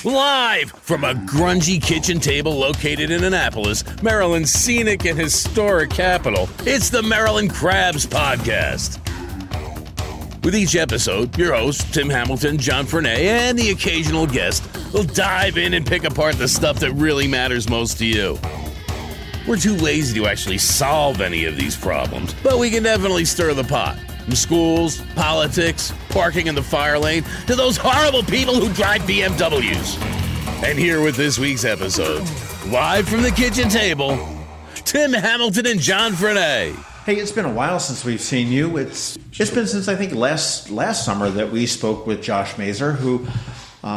Live from a grungy kitchen table located in Annapolis, Maryland's scenic and historic capital, it's the Maryland Crabs Podcast. With each episode, your hosts, Tim Hamilton, John Frenay, and the occasional guest will dive in and pick apart the stuff that really matters most to you. We're too lazy to actually solve any of these problems, but we can definitely stir the pot. From schools, politics, parking in the fire lane, to those horrible people who drive BMWs. And here with this week's episode, live from the kitchen table, Tim Hamilton and John Frenay. Hey, it's been a while since we've seen you. It's been since, I think, last summer that we spoke with Josh Mazer, who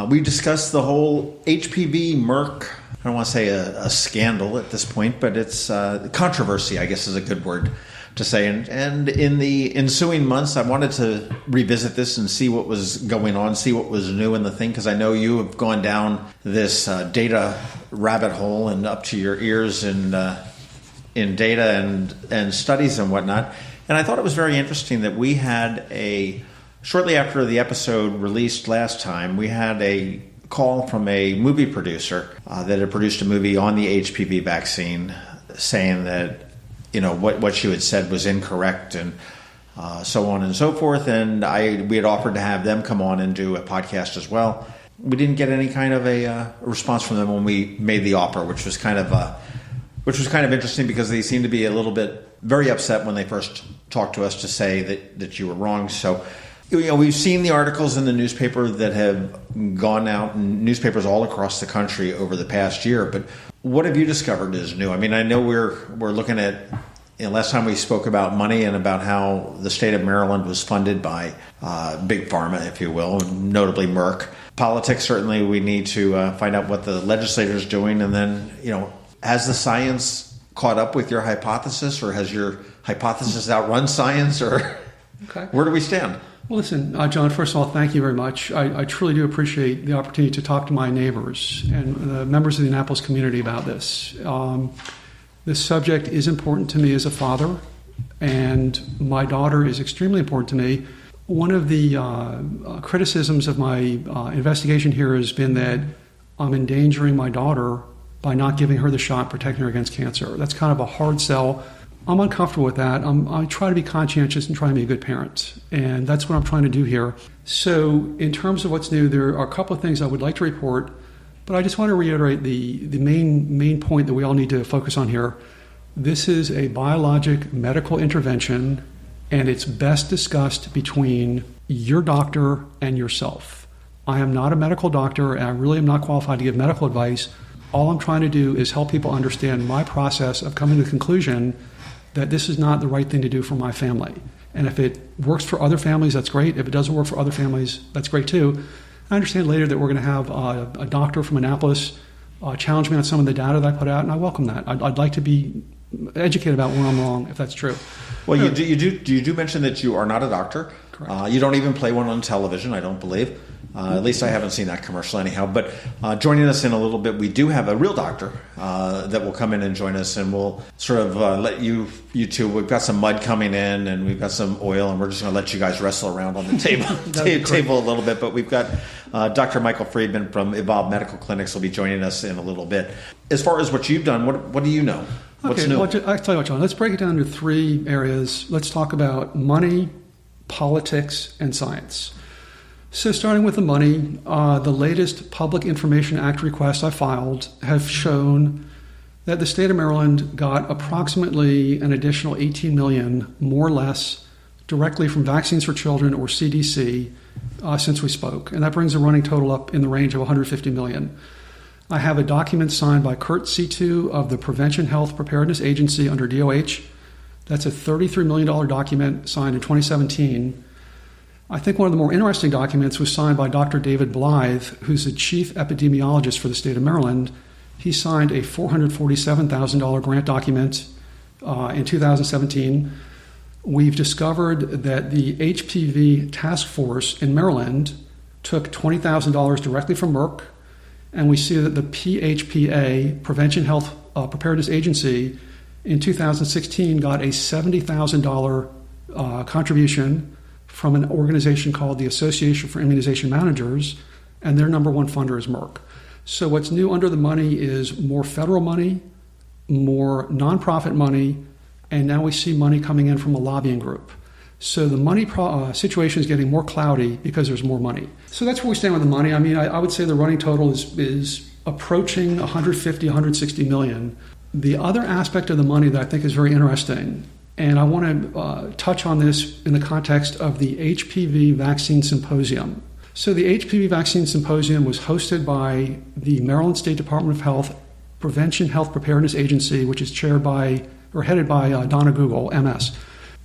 we discussed the whole HPV Merck, I don't want to say a scandal at this point, but it's controversy, I guess is a good word to say. And in the ensuing months, I wanted to revisit this and see what was going on, see what was new in the thing, because I know you have gone down this data rabbit hole and up to your ears in data and studies and whatnot. And I thought it was very interesting that we had shortly after the episode released last time, we had a call from a movie producer that had produced a movie on the HPV vaccine saying that, you know, what she had said was incorrect and so on and so forth. And we had offered to have them come on and do a podcast as well. We didn't get any kind of a response from them when we made the offer, which was kind of interesting because they seemed to be a little bit very upset when they first talked to us to say that you were wrong. So, you know, we've seen the articles in the newspaper that have gone out in newspapers all across the country over the past year. But what have you discovered is new? I mean, I know we're looking at, you know, last time we spoke about money and about how the state of Maryland was funded by big pharma, if you will, notably Merck. Politics, certainly we need to find out what the legislature is doing. And then, you know, has the science caught up with your hypothesis, or has your hypothesis outrun science, or Where do we stand? Well, listen, John, first of all, thank you very much. I truly do appreciate the opportunity to talk to my neighbors and the members of the Annapolis community about this. This subject is important to me as a father, and my daughter is extremely important to me. One of the criticisms of my investigation here has been that I'm endangering my daughter by not giving her the shot protecting her against cancer. That's kind of a hard sell. I'm uncomfortable with that. I try to be conscientious and try to be a good parent. And that's what I'm trying to do here. So in terms of what's new, there are a couple of things I would like to report, but I just want to reiterate the main point that we all need to focus on here. This is a biologic medical intervention, and it's best discussed between your doctor and yourself. I am not a medical doctor, and I really am not qualified to give medical advice. All I'm trying to do is help people understand my process of coming to the conclusion that this is not the right thing to do for my family. And if it works for other families, that's great. If it doesn't work for other families, that's great too. I understand later that we're going to have a doctor from Annapolis challenge me on some of the data that I put out, and I welcome that. I'd like to be educated about where I'm wrong, if that's true. Well, you do mention that you are not a doctor. Correct. You don't even play one on television, I don't believe. At least I haven't seen that commercial anyhow. But joining us in a little bit, we do have a real doctor that will come in and join us, and we'll sort of let you two, we've got some mud coming in and we've got some oil, and we're just going to let you guys wrestle around on the table a little bit. But we've got Dr. Michael Freedman from Evolve Medical Clinics will be joining us in a little bit. As far as what you've done, what do you know? What's new? Well, I'll tell you what, John, let's break it down into three areas. Let's talk about money, politics, and science. So starting with the money, the latest Public Information Act requests I filed have shown that the state of Maryland got approximately an additional $18 million, more or less, directly from Vaccines for Children, or CDC, since we spoke. And that brings the running total up in the range of $150 million. I have a document signed by Kurt C2 of the Prevention Health Preparedness Agency under DOH. That's a $33 million document signed in 2017. I think one of the more interesting documents was signed by Dr. David Blythe, who's the chief epidemiologist for the state of Maryland. He signed a $447,000 grant document in 2017. We've discovered that the HPV task force in Maryland took $20,000 directly from Merck, and we see that the PHPA, Prevention Health Preparedness Agency, in 2016 got a $70,000 contribution from an organization called the Association for Immunization Managers, and their number one funder is Merck. So what's new under the money is more federal money, more nonprofit money, and now we see money coming in from a lobbying group. So the money situation is getting more cloudy because there's more money. So that's where we stand with the money. I mean, I would say the running total is approaching 150, 160 million. The other aspect of the money that I think is very interesting, and I want to touch on this in the context of the HPV Vaccine Symposium. So the HPV Vaccine Symposium was hosted by the Maryland State Department of Health Prevention Health Preparedness Agency, which is headed by Donna Google, MS.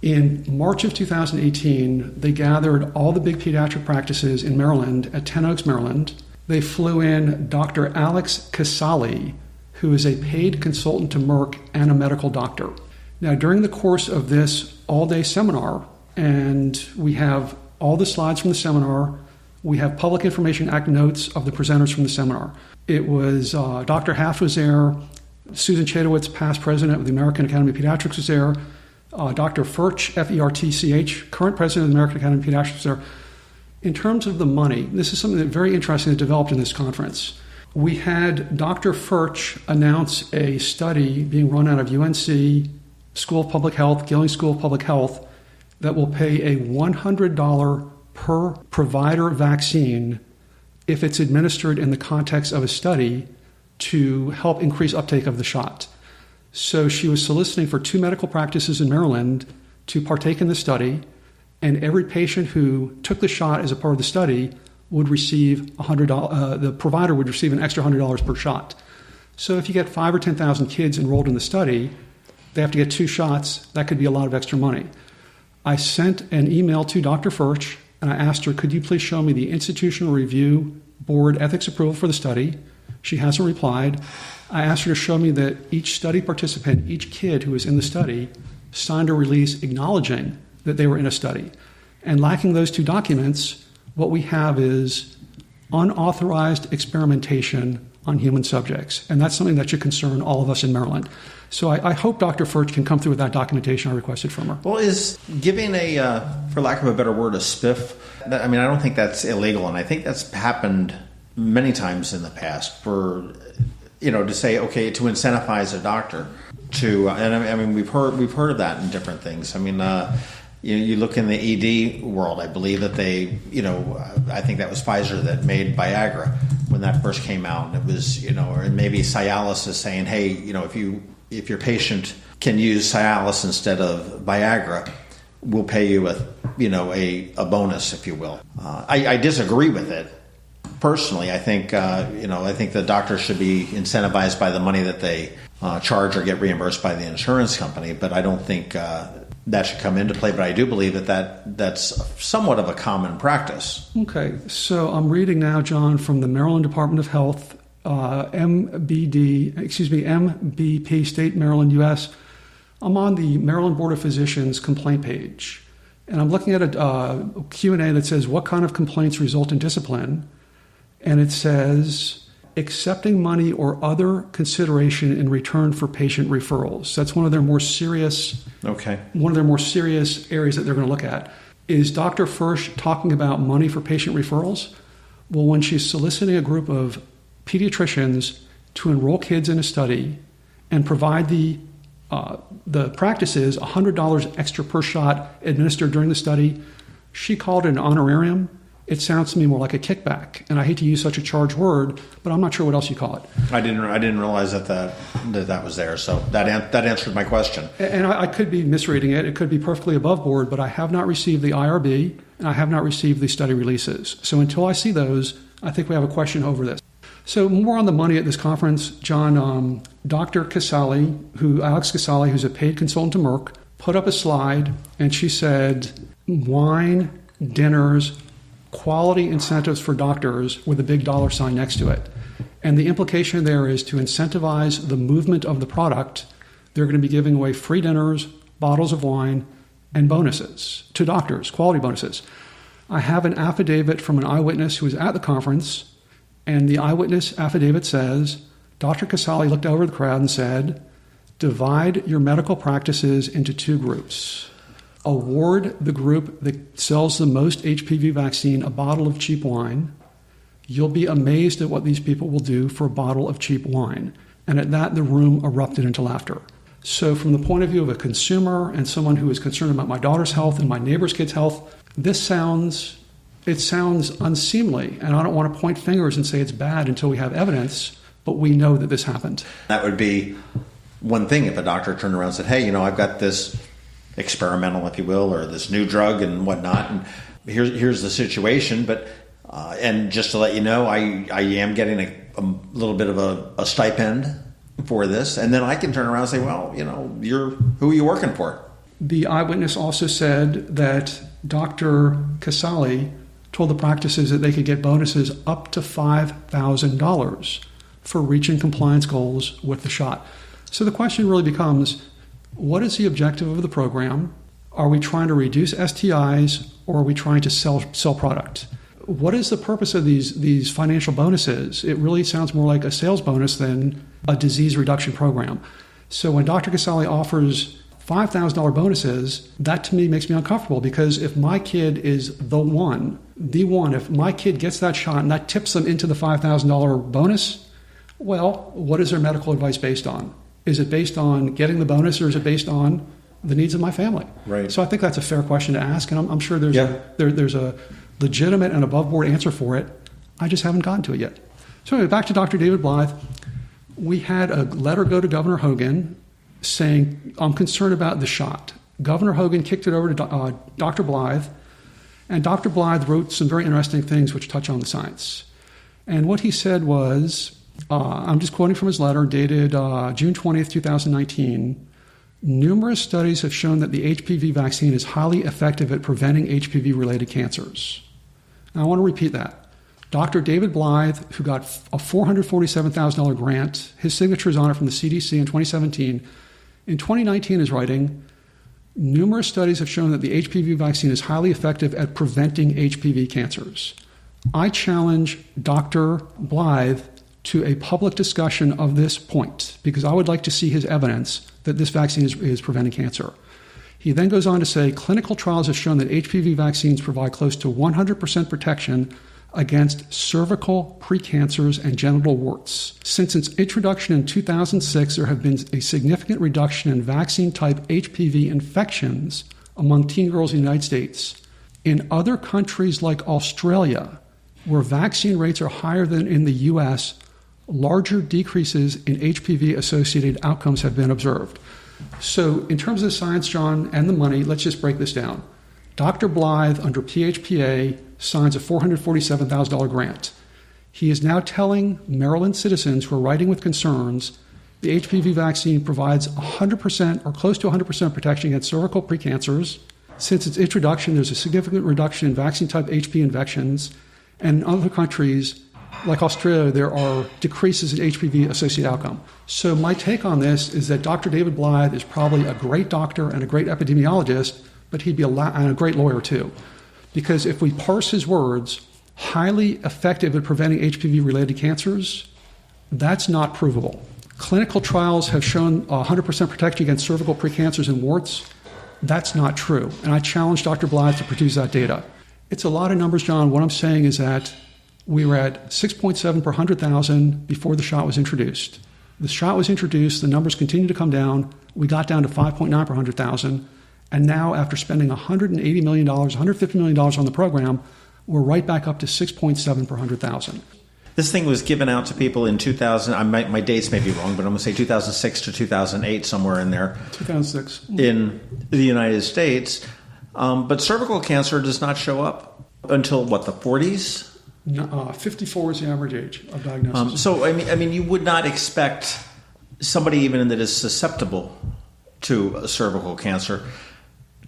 In March of 2018, they gathered all the big pediatric practices in Maryland at Ten Oaks, Maryland. They flew in Dr. Alex Casale, who is a paid consultant to Merck and a medical doctor. Now, during the course of this all-day seminar, and we have all the slides from the seminar, we have Public Information Act notes of the presenters from the seminar. It was Dr. Haft was there, Susan Chadowitz, past president of the American Academy of Pediatrics, was there, Dr. Ferch, F-E-R-T-C-H, current president of the American Academy of Pediatrics, was there. In terms of the money, this is something that very interesting that developed in this conference. We had Dr. Ferch announce a study being run out of UNC School of Public Health, Gilling School of Public Health, that will pay a $100 per provider vaccine if it's administered in the context of a study to help increase uptake of the shot. So she was soliciting for 2 medical practices in Maryland to partake in the study, and every patient who took the shot as a part of the study would receive $100. The provider would receive an extra $100 per shot. So if you get 5,000 or 10,000 kids enrolled in the study, they have to get 2 shots. That could be a lot of extra money. I sent an email to Dr. Ferch, and I asked her, could you please show me the Institutional Review Board ethics approval for the study? She hasn't replied. I asked her to show me that each study participant, each kid who was in the study, signed a release acknowledging that they were in a study. And lacking those 2 documents, what we have is unauthorized experimentation on human subjects. And that's something that should concern all of us in Maryland. So I hope Dr. Ferch can come through with that documentation I requested from her. Well, is giving for lack of a better word, a spiff, I mean, I don't think that's illegal, and I think that's happened many times in the past to say, okay, to incentivize a doctor to, and I mean, we've heard of that in different things. I mean, you look in the ED world, I believe that they, I think that was Pfizer that made Viagra when that first came out, and it was, or maybe Cialis is saying, hey, if your patient can use Cialis instead of Viagra, we'll pay you a bonus, if you will. I disagree with it personally. I think the doctors should be incentivized by the money that they charge or get reimbursed by the insurance company. But I don't think that should come into play. But I do believe that's somewhat of a common practice. Okay, so I'm reading now, John, from the Maryland Department of Health, MBP, State Maryland, U.S. I'm on the Maryland Board of Physicians complaint page, and I'm looking at a Q&A that says, what kind of complaints result in discipline? And it says, accepting money or other consideration in return for patient referrals. That's one of their more serious areas that they're going to look at. Is Dr. Ferch talking about money for patient referrals? Well, when she's soliciting a group of pediatricians to enroll kids in a study and provide the practices $100 extra per shot administered during the study, she called it an honorarium. It sounds to me more like a kickback, and I hate to use such a charged word, but I'm not sure what else you call it. I didn't realize that was there, so that answered my question. And I could be misreading it. It could be perfectly above board, but I have not received the IRB, and I have not received the study releases. So until I see those, I think we have a question over this. So more on the money at this conference, John, Dr. Casale, Alex Casale, who's a paid consultant to Merck, put up a slide, and she said, wine, dinners, quality incentives for doctors with a big dollar sign next to it. And the implication there is to incentivize the movement of the product. They're going to be giving away free dinners, bottles of wine, and bonuses to doctors, quality bonuses. I have an affidavit from an eyewitness who was at the conference, and the eyewitness affidavit says, Dr. Casale looked over the crowd and said, divide your medical practices into 2 groups. Award the group that sells the most HPV vaccine a bottle of cheap wine, You'll be amazed at what these people will do for a bottle of cheap wine. And at that, the room erupted into laughter. So from the point of view of a consumer and someone who is concerned about my daughter's health and my neighbor's kid's health, it sounds unseemly. And I don't want to point fingers and say it's bad until we have evidence, but we know that this happened. That would be one thing if a doctor turned around and said, hey, I've got this experimental, if you will, or this new drug and whatnot, and here's the situation, but and just to let you know, I am getting a little bit of a stipend for this, and then I can turn around and say, well, who are you working for? The eyewitness also said that Dr. Casale told the practices that they could get bonuses up to $5,000 for reaching compliance goals with the shot. So the question really becomes, what is the objective of the program? Are we trying to reduce STIs, or are we trying to sell product? What is the purpose of these financial bonuses? It really sounds more like a sales bonus than a disease reduction program. So when Dr. Casale offers $5,000 bonuses, that to me makes me uncomfortable, because if my kid is the one, if my kid gets that shot and that tips them into the $5,000 bonus, well, what is their medical advice based on? Is it based on getting the bonus, or is it based on the needs of my family? Right. So I think that's a fair question to ask, and I'm sure there's a legitimate and above-board answer for it. I just haven't gotten to it yet. So anyway, back to Dr. David Blythe. We had a letter go to Governor Hogan saying, I'm concerned about the shot. Governor Hogan kicked it over to Dr. Blythe, and Dr. Blythe wrote some very interesting things which touch on the science. And what he said was, I'm just quoting from his letter dated June 20th, 2019, numerous studies have shown that the HPV vaccine is highly effective at preventing HPV-related cancers. Now, I want to repeat that. Dr. David Blythe, who got a $447,000 grant, his signature is on it from the CDC in 2017, in 2019 is writing, numerous studies have shown that the HPV vaccine is highly effective at preventing HPV cancers. I challenge Dr. Blythe to a public discussion of this point, because I would like to see his evidence that this vaccine is preventing cancer. He then goes on to say, clinical trials have shown that HPV vaccines provide close to 100% protection against cervical precancers and genital warts. Since its introduction in 2006, there have been a significant reduction in vaccine-type HPV infections among teen girls in the United States. In other countries like Australia, where vaccine rates are higher than in the U.S., larger decreases in HPV-associated outcomes have been observed. So in terms of the science, John, and the money, let's just break this down. Dr. Blythe, under PHPA, signs a $447,000 grant. He is now telling Maryland citizens who are writing with concerns the HPV vaccine provides 100% or close to 100% protection against cervical precancers. Since its introduction, there's a significant reduction in vaccine-type HPV infections. And in other countries, like Australia, there are decreases in HPV-associated outcome. So my take on this is that Dr. David Blythe is probably a great doctor and a great epidemiologist, but he'd be and a great lawyer too. Because if we parse his words, highly effective at preventing HPV-related cancers, that's not provable. Clinical trials have shown 100% protection against cervical precancers and warts. That's not true. And I challenge Dr. Blythe to produce that data. It's a lot of numbers, John. What I'm saying is that we were at 6.7 per 100,000 before the shot was introduced. The shot was introduced, the numbers continued to come down. We got down to 5.9 per 100,000. And now, after spending $180 million, $150 million on the program, we're right back up to 6.7 per 100,000. This thing was given out to people in 2000. My dates may be wrong, but I'm going to say 2006 to 2008, somewhere in there. 2006. In the United States. But cervical cancer does not show up until, what, the 40s? 54 is the average age of diagnosis. So, I mean, you would not expect somebody even that is susceptible to a cervical cancer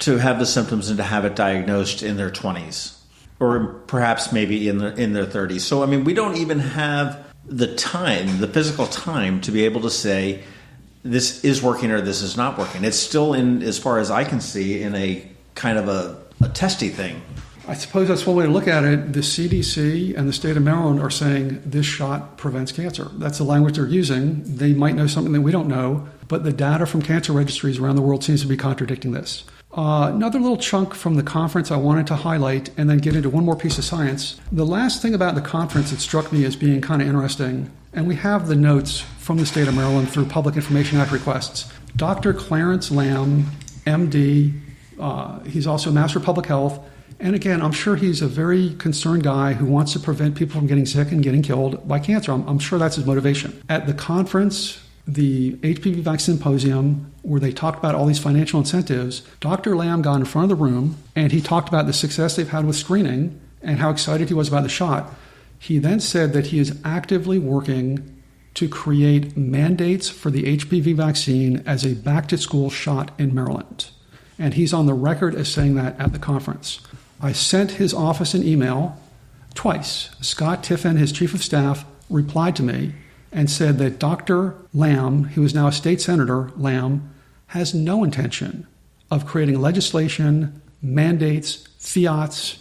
to have the symptoms and to have it diagnosed in their 20s. Or perhaps maybe in their 30s. So, I mean, we don't even have the time, the physical time, to be able to say this is working or this is not working. It's still in, as far as I can see, in a kind of a testy thing. I suppose that's one way to look at it. The CDC and the state of Maryland are saying this shot prevents cancer. That's the language they're using. They might know something that we don't know, but the data from cancer registries around the world seems to be contradicting this. Another little chunk from the conference I wanted to highlight and then get into one more piece of science. The last thing about the conference that struck me as being kind of interesting, and we have the notes from the state of Maryland through Public Information Act requests. Dr. Clarence Lamb, MD, he's also a Master of Public Health, and again, I'm sure he's a very concerned guy who wants to prevent people from getting sick and getting killed by cancer. I'm sure that's his motivation. At the conference, the HPV vaccine symposium, where they talked about all these financial incentives, Dr. Lamb got in front of the room and he talked about the success they've had with screening and how excited he was about the shot. He then said that he is actively working to create mandates for the HPV vaccine as a back-to-school shot in Maryland. And he's on the record as saying that at the conference. I sent his office an email twice. Scott Tiffin, his chief of staff, replied to me and said that Dr. Lamb, who is now a state senator, Lamb, has no intention of creating legislation, mandates, fiats,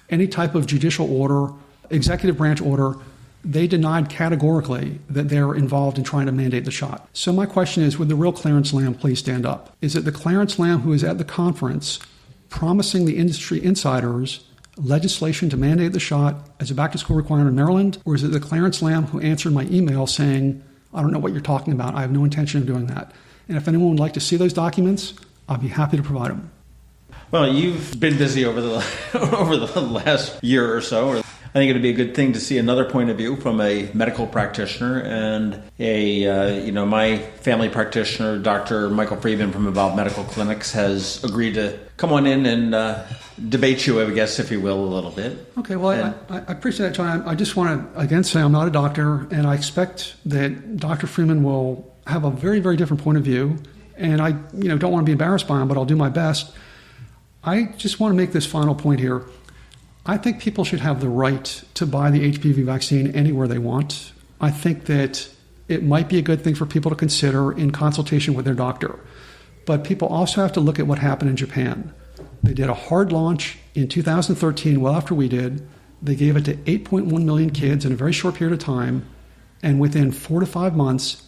any type of judicial order, executive branch order. They denied categorically that they're involved in trying to mandate the shot. So my question is, would the real Clarence Lamb please stand up? Is it the Clarence Lamb who is at the conference promising the industry insiders legislation to mandate the shot as a back-to-school requirement in Maryland? Or is it the Clarence Lamb who answered my email saying, I don't know what you're talking about, I have no intention of doing that? And if anyone would like to see those documents, I'll be happy to provide them. Well, you've been busy over the over the last year or so. I think it would be a good thing to see another point of view from a medical practitioner and my family practitioner, Dr. Michael Freedman from Evolve Medical Clinics, has agreed to come on in and debate you, I guess, if you will, a little bit. Okay, well, I appreciate that, John. I just want to, again, say I'm not a doctor, and I expect that Dr. Freeman will have a very, very different point of view, and I don't want to be embarrassed by him, but I'll do my best. I just want to make this final point here. I think people should have the right to buy the HPV vaccine anywhere they want. I think that it might be a good thing for people to consider in consultation with their doctor. But people also have to look at what happened in Japan. They did a hard launch in 2013, well after we did. They gave it to 8.1 million kids in a very short period of time. And within 4 to 5 months,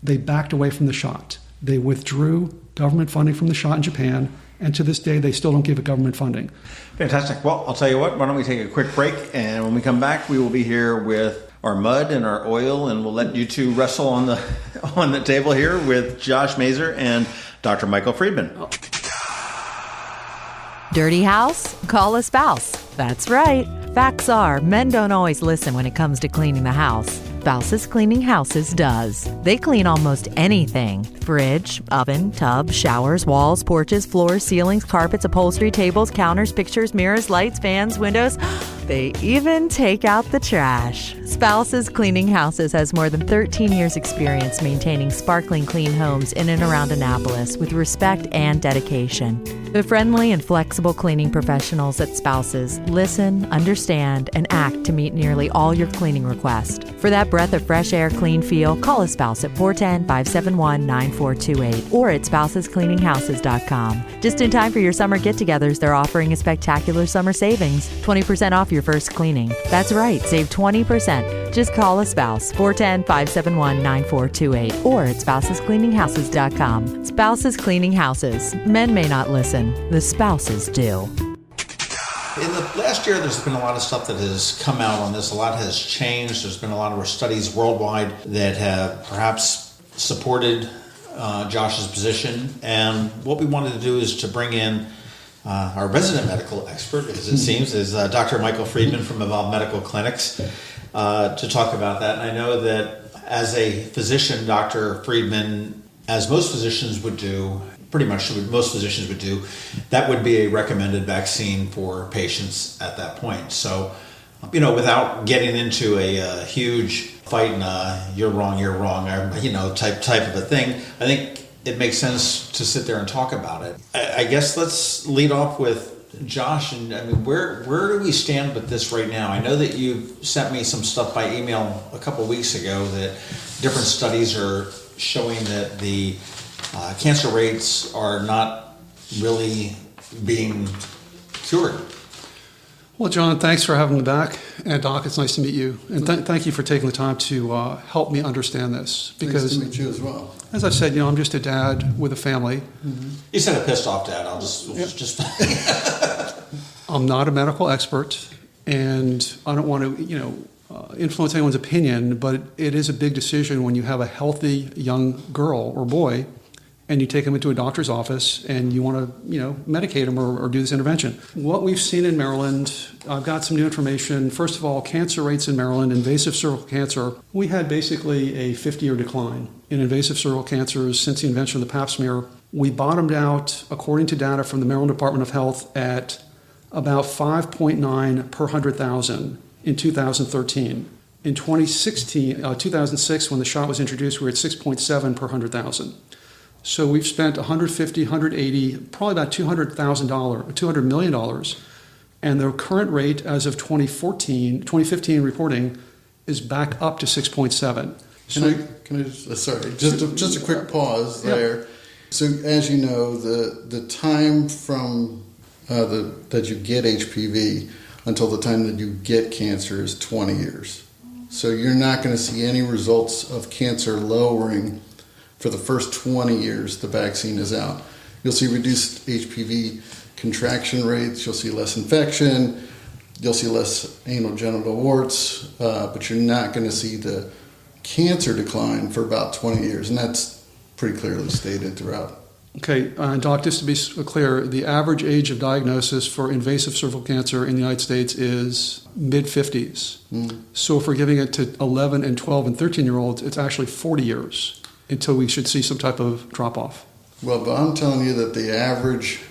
they backed away from the shot. They withdrew government funding from the shot in Japan. And to this day, they still don't give it government funding. Fantastic. Well, I'll tell you what, why don't we take a quick break, and when we come back, we will be here with our mud and our oil, and we'll let you two wrestle on the table here with Josh Mazer and Dr. Michael Freedman. Dirty house? Call a spouse. That's right. Facts are, men don't always listen when it comes to cleaning the house. Spouses Cleaning Houses does. They clean almost anything. Fridge, oven, tub, showers, walls, porches, floors, ceilings, carpets, upholstery, tables, counters, pictures, mirrors, lights, fans, windows. They even take out the trash. Spouses Cleaning Houses has more than 13 years experience maintaining sparkling clean homes in and around Annapolis with respect and dedication. The friendly and flexible cleaning professionals at Spouses listen, understand, and act to meet nearly all your cleaning requests. For that breath of fresh air, clean feel, call a spouse at 410-571-9428 or at spousescleaninghouses.com. Just in time for your summer get-togethers, they're offering a spectacular summer savings, 20% off your first cleaning. That's right, save 20%. Just call a spouse, 410-571-9428 or at spousescleaninghouses.com. Spouses Cleaning Houses. Men may not listen. The spouses do. In the last year, there's been a lot of stuff that has come out on this. A lot has changed. There's been a lot of studies worldwide that have perhaps supported Josh's position. And what we wanted to do is to bring in our resident medical expert, as it seems, is Dr. Michael Freedman from Evolve Medical Clinics to talk about that. And I know that as a physician, Dr. Freedman, as most physicians would do, pretty much what most physicians would do, that would be a recommended vaccine for patients at that point. So, without getting into a huge fight and you're wrong, type of a thing, I think it makes sense to sit there and talk about it. I guess let's lead off with Josh. And I mean, where do we stand with this right now? I know that you sent me some stuff by email a couple weeks ago that different studies are showing that the cancer rates are not really being cured. Well, John, thanks for having me back. And Doc, it's nice to meet you. And thank you for taking the time to help me understand this. Because, nice to meet you as well. As I've said, I'm just a dad with a family. Mm-hmm. You said a pissed off dad. I'll just. I'm not a medical expert, and I don't want to, influence anyone's opinion, but it is a big decision when you have a healthy young girl or boy and you take them into a doctor's office and you want to, medicate them or do this intervention. What we've seen in Maryland, I've got some new information. First of all, cancer rates in Maryland, invasive cervical cancer, we had basically a 50-year decline in invasive cervical cancers since the invention of the pap smear. We bottomed out, according to data from the Maryland Department of Health, at about 5.9 per 100,000 in 2013. In 2006, when the shot was introduced, we were at 6.7 per 100,000. So we've spent $150, $180, probably about $200 million, and the current rate as of 2015 reporting is back up to 6.7. Just a quick pause there. Yep. So as you know, the time from that you get HPV until the time that you get cancer is 20 years. So you're not going to see any results of cancer lowering for the first 20 years the vaccine is out. You'll see reduced HPV contraction rates, you'll see less infection, you'll see less anal genital warts, but you're not going to see the cancer decline for about 20 years, and that's pretty clearly stated throughout. Okay, Doc, just to be clear, the average age of diagnosis for invasive cervical cancer in the United States is mid-50s. So if we're giving it to 11 and 12 and 13-year-olds, it's actually 40 years until we should see some type of drop-off. Well, but I'm telling you that the average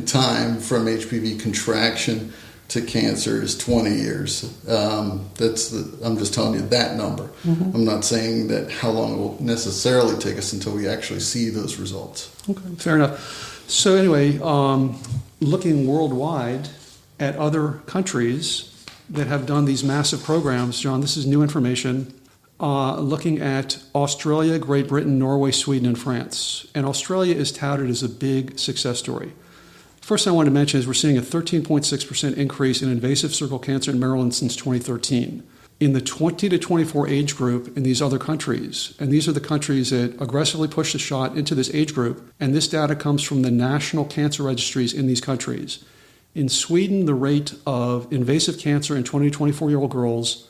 time from HPV contraction to cancer is 20 years. I'm just telling you that number. Mm-hmm. I'm not saying that how long it will necessarily take us until we actually see those results. Okay, fair enough. So anyway, looking worldwide at other countries that have done these massive programs, John, this is new information, looking at Australia, Great Britain, Norway, Sweden, and France. And Australia is touted as a big success story. First thing I want to mention is we're seeing a 13.6% increase in invasive cervical cancer in Maryland since 2013. In the 20 to 24 age group in these other countries, and these are the countries that aggressively push the shot into this age group, and this data comes from the national cancer registries in these countries. In Sweden, the rate of invasive cancer in 20 to 24-year-old girls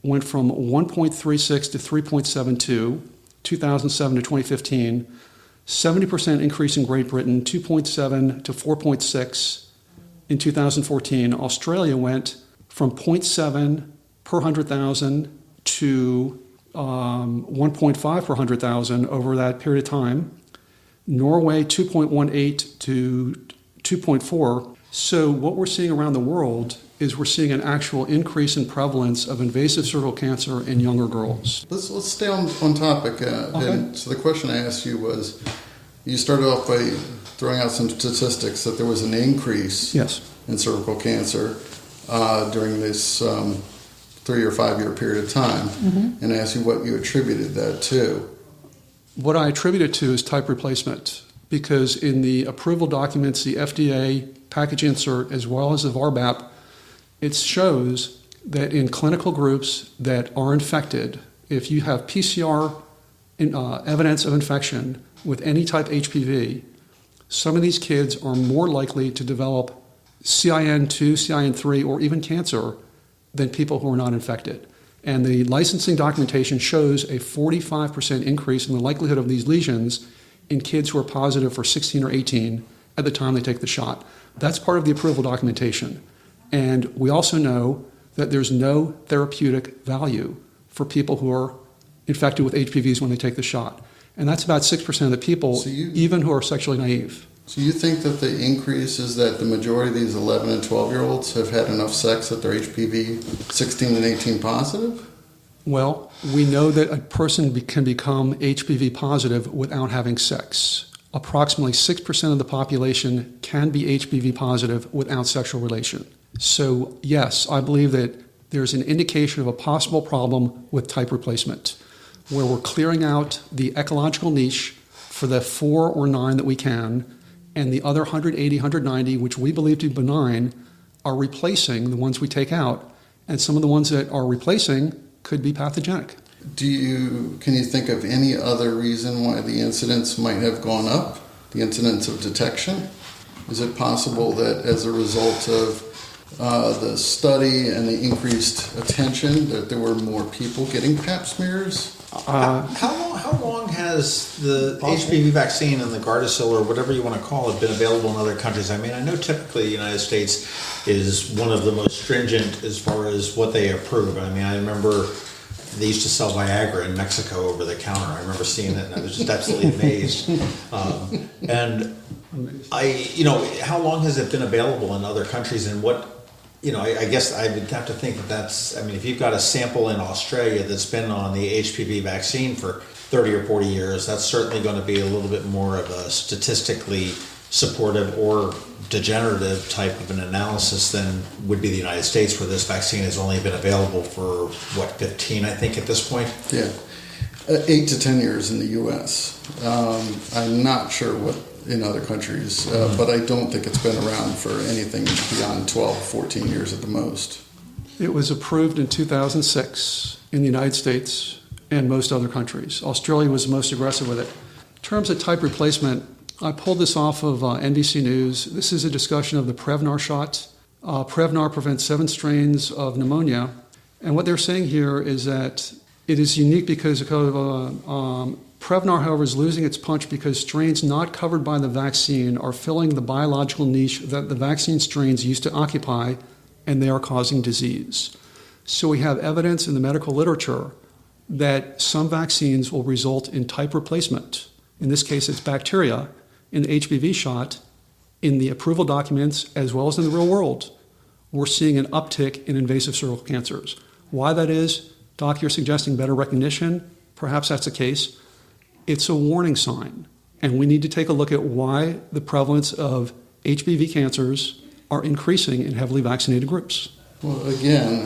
went from 1.36 to 3.72, 2007 to 2015, 70% increase in Great Britain, 2.7 to 4.6 in 2014. Australia went from 0.7 per 100,000 to 1.5 per 100,000 over that period of time. Norway, 2.18 to 2.4. So what we're seeing around the world is we're seeing an actual increase in prevalence of invasive cervical cancer in younger girls. Let's stay on topic. Okay. So the question I asked you was, you started off by throwing out some statistics that there was an increase in cervical cancer during this 3 or 5 year period of time, and I asked you what you attributed that to. What I attribute it to is type replacement, because in the approval documents, the FDA package insert, as well as the VARBAP, it shows that in clinical groups that are infected, if you have PCR evidence of infection with any type HPV, some of these kids are more likely to develop CIN2, CIN3, or even cancer than people who are not infected. And the licensing documentation shows a 45% increase in the likelihood of these lesions in kids who are positive for 16 or 18 at the time they take the shot. That's part of the approval documentation. And we also know that there's no therapeutic value for people who are infected with HPVs when they take the shot. And that's about 6% of the people, even who are sexually naive. So you think that the increase is that the majority of these 11 and 12-year-olds have had enough sex that they're HPV 16 and 18 positive? Well, we know that a person can become HPV positive without having sex. Approximately 6% of the population can be HPV positive without sexual relation. So yes, I believe that there's an indication of a possible problem with type replacement, where we're clearing out the ecological niche for the 4 or 9 that we can, and the other 180, 190, which we believe to be benign, are replacing the ones we take out, and some of the ones that are replacing could be pathogenic. Can you think of any other reason why the incidence might have gone up, the incidence of detection? Is it possible that as a result of the study and the increased attention that there were more people getting pap smears? How long has the HPV vaccine and the Gardasil, or whatever you want to call it, been available in other countries? I mean, I know typically the United States is one of the most stringent as far as what they approve. I mean, I remember they used to sell Viagra in Mexico over the counter. I remember seeing it, and I was just absolutely amazed. And how long has it been available in other countries, and what? I guess I would have to think that's, if you've got a sample in Australia that's been on the HPV vaccine for 30 or 40 years, that's certainly going to be a little bit more of a statistically supportive or degenerative type of an analysis than would be the United States, where this vaccine has only been available for, 15, I think, at this point? Yeah. 8 to 10 years in the U.S. I'm not sure what in other countries, but I don't think it's been around for anything beyond 12, 14 years at the most. It was approved in 2006 in the United States and most other countries. Australia was the most aggressive with it. In terms of type replacement, I pulled this off of NBC News. This is a discussion of the Prevnar shot. Prevnar prevents 7 strains of pneumonia. And what they're saying here is that it is unique because Prevnar, however, is losing its punch because strains not covered by the vaccine are filling the biological niche that the vaccine strains used to occupy, and they are causing disease. So we have evidence in the medical literature that some vaccines will result in type replacement. In this case, it's bacteria in the HPV shot. In the approval documents, as well as in the real world, we're seeing an uptick in invasive cervical cancers. Why that is, Doc, you're suggesting better recognition. Perhaps that's the case. It's a warning sign, and we need to take a look at why the prevalence of HPV cancers are increasing in heavily vaccinated groups. Well, again,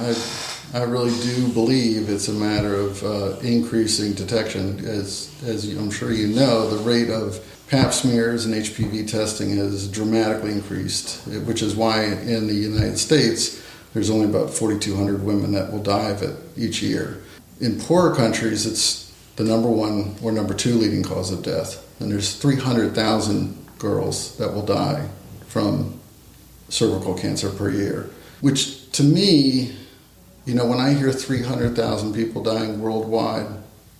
I really do believe it's a matter of increasing detection. As I'm sure you know, the rate of pap smears and HPV testing has dramatically increased, which is why in the United States there's only about 4,200 women that will die of it each year. In poorer countries, it's the number 1 or number 2 leading cause of death. And there's 300,000 girls that will die from cervical cancer per year, which to me, when I hear 300,000 people dying worldwide,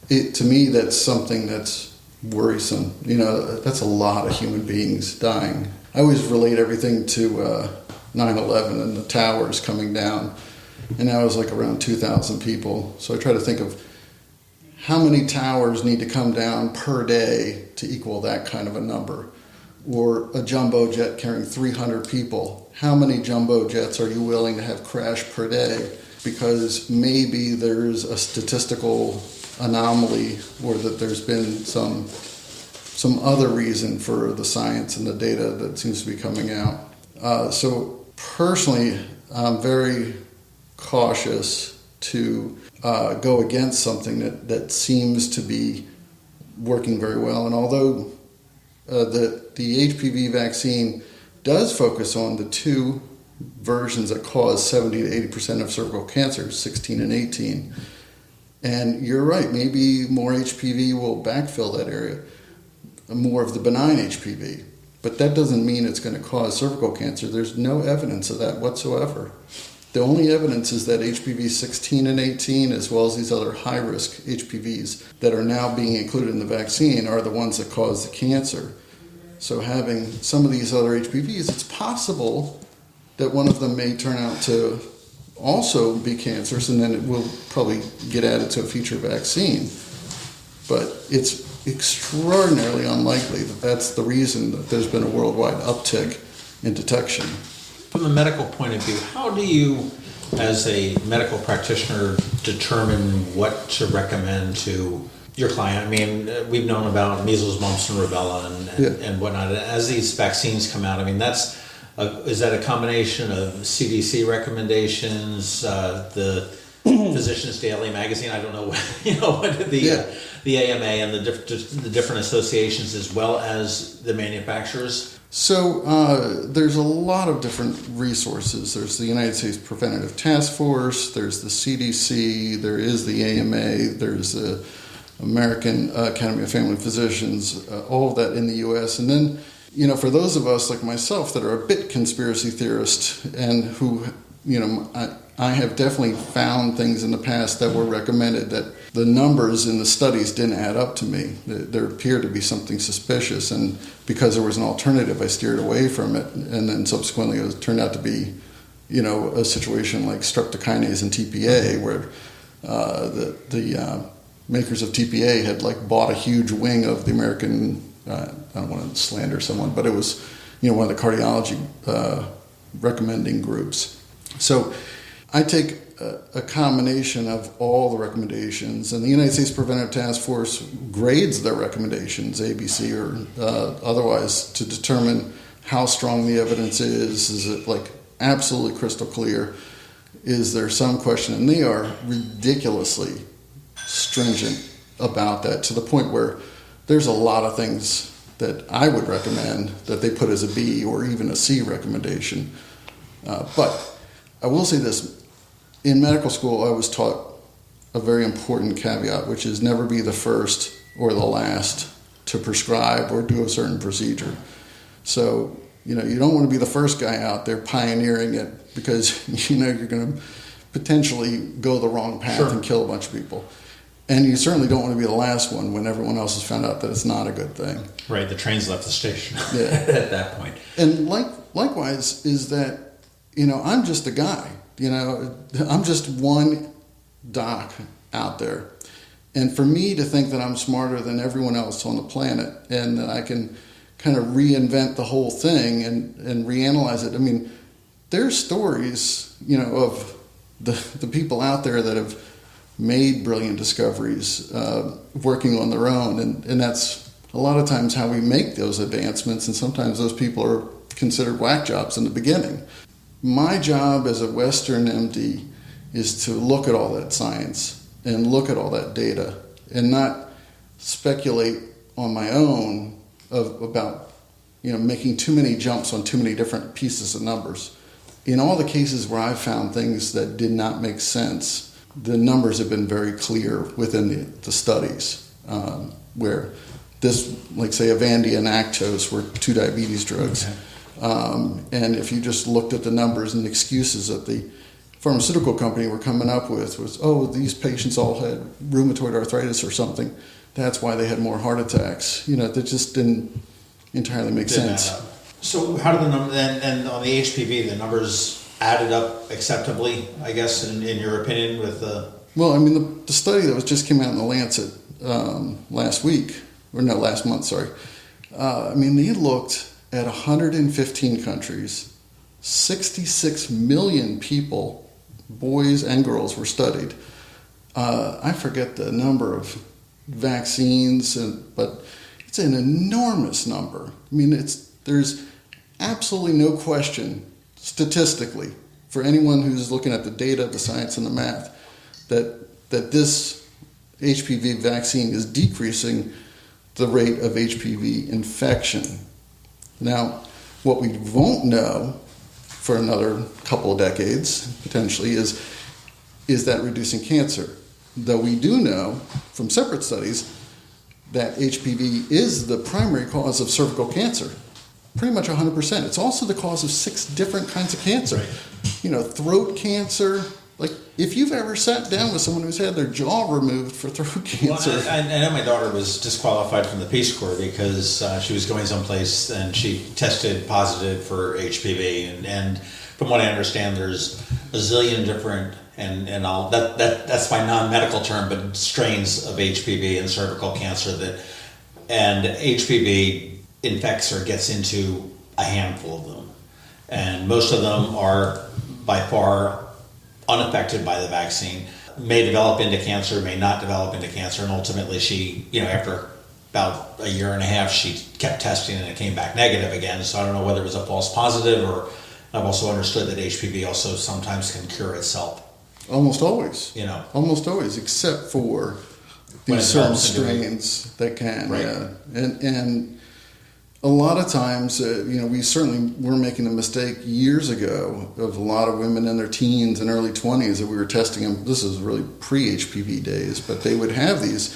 to me that's something that's worrisome. That's a lot of human beings dying. I always relate everything to 9/11 and the towers coming down, and that was like around 2,000 people. So I try to think of how many towers need to come down per day to equal that kind of a number. Or a jumbo jet carrying 300 people. How many jumbo jets are you willing to have crash per day? Because maybe there's a statistical anomaly, or that there's been some other reason for the science and the data that seems to be coming out. So personally, I'm very cautious to go against something that seems to be working very well. And although the HPV vaccine does focus on the 2 versions that cause 70 to 80% of cervical cancers, 16 and 18, and you're right, maybe more HPV will backfill that area, more of the benign HPV. But that doesn't mean it's going to cause cervical cancer. There's no evidence of that whatsoever. The only evidence is that HPV 16 and 18, as well as these other high-risk HPVs that are now being included in the vaccine, are the ones that cause the cancer. So having some of these other HPVs, it's possible that one of them may turn out to also be cancerous, and then it will probably get added to a future vaccine. But it's extraordinarily unlikely that that's the reason that there's been a worldwide uptick in detection. From a medical point of view, how do you, as a medical practitioner, determine what to recommend to your client? I mean, we've known about measles, mumps, and rubella and whatnot. As these vaccines come out, I mean, is that a combination of CDC recommendations, the Physicians Daily magazine? I don't know, what the AMA and the different associations, as well as the manufacturers? So there's a lot of different resources. There's the United States Preventative Task Force, there's the CDC, there is the AMA, there's the American Academy of Family Physicians, all of that in the U.S. And then, for those of us like myself that are a bit conspiracy theorist and who, I have definitely found things in the past that were recommended that the numbers in the studies didn't add up to me. There appeared to be something suspicious, and because there was an alternative, I steered away from it. And then subsequently, it turned out to be, a situation like streptokinase and TPA, where the makers of TPA had bought a huge wing of the American. I don't want to slander someone, but it was, one of the cardiology recommending groups. So I take a combination of all the recommendations, and the United States Preventive Task Force grades their recommendations, ABC or otherwise, to determine how strong the evidence is. Is it absolutely crystal clear? Is there some question? And they are ridiculously stringent about that, to the point where there's a lot of things that I would recommend that they put as a B or even a C recommendation. But I will say this. In medical school, I was taught a very important caveat, which is never be the first or the last to prescribe or do a certain procedure. So, you don't want to be the first guy out there pioneering it, because, you're going to potentially go the wrong path and kill a bunch of people. And you certainly don't want to be the last one when everyone else has found out that it's not a good thing. Right, the train's left the station at that point. And likewise is that, I'm just a guy. I'm just one doc out there. And for me to think that I'm smarter than everyone else on the planet and that I can kind of reinvent the whole thing and reanalyze it. I mean, there's stories, of the people out there that have made brilliant discoveries working on their own. And that's a lot of times how we make those advancements. And sometimes those people are considered whack jobs in the beginning. My job as a Western MD is to look at all that science and look at all that data and not speculate on my own about making too many jumps on too many different pieces of numbers. In all the cases where I've found things that did not make sense, the numbers have been very clear within the studies, where this, say, Avandia and Actos were two diabetes drugs. Okay. And if you just looked at the numbers and the excuses that the pharmaceutical company were coming up with was, these patients all had rheumatoid arthritis or something. That's why they had more heart attacks. That just didn't entirely make sense. So how did the numbers, and on the HPV, the numbers added up acceptably, I guess, in your opinion, with the... Well, I mean, the study that just came out in the Lancet last month, sorry. They looked at 115 countries, 66 million people, boys and girls, were studied. I forget the number of vaccines, but it's an enormous number. I mean, there's absolutely no question, statistically, for anyone who's looking at the data, the science, and the math, that this HPV vaccine is decreasing the rate of HPV infection. Now, what we won't know for another couple of decades, potentially, is that reducing cancer. Though we do know from separate studies that HPV is the primary cause of cervical cancer, pretty much 100%. It's also the cause of 6 different kinds of cancer. Right. Throat cancer. If you've ever sat down with someone who's had their jaw removed for throat cancer. Well, I know my daughter was disqualified from the Peace Corps because she was going someplace and she tested positive for HPV. And from what I understand, there's a zillion different, and all that's my non-medical term, but strains of HPV and cervical cancer and HPV infects or gets into a handful of them. And most of them are by far unaffected by the vaccine, may develop into cancer, may not develop into cancer, and ultimately she, after about a year and a half, she kept testing and it came back negative again. So I don't know whether it was a false positive, or I've also understood that HPV also sometimes can cure itself. Almost always. Almost always, except for these certain strains that can. Right. Yeah. And A lot of times, we certainly were making a mistake years ago of a lot of women in their teens and early 20s that we were testing them. This is really pre-HPV days, but they would have these,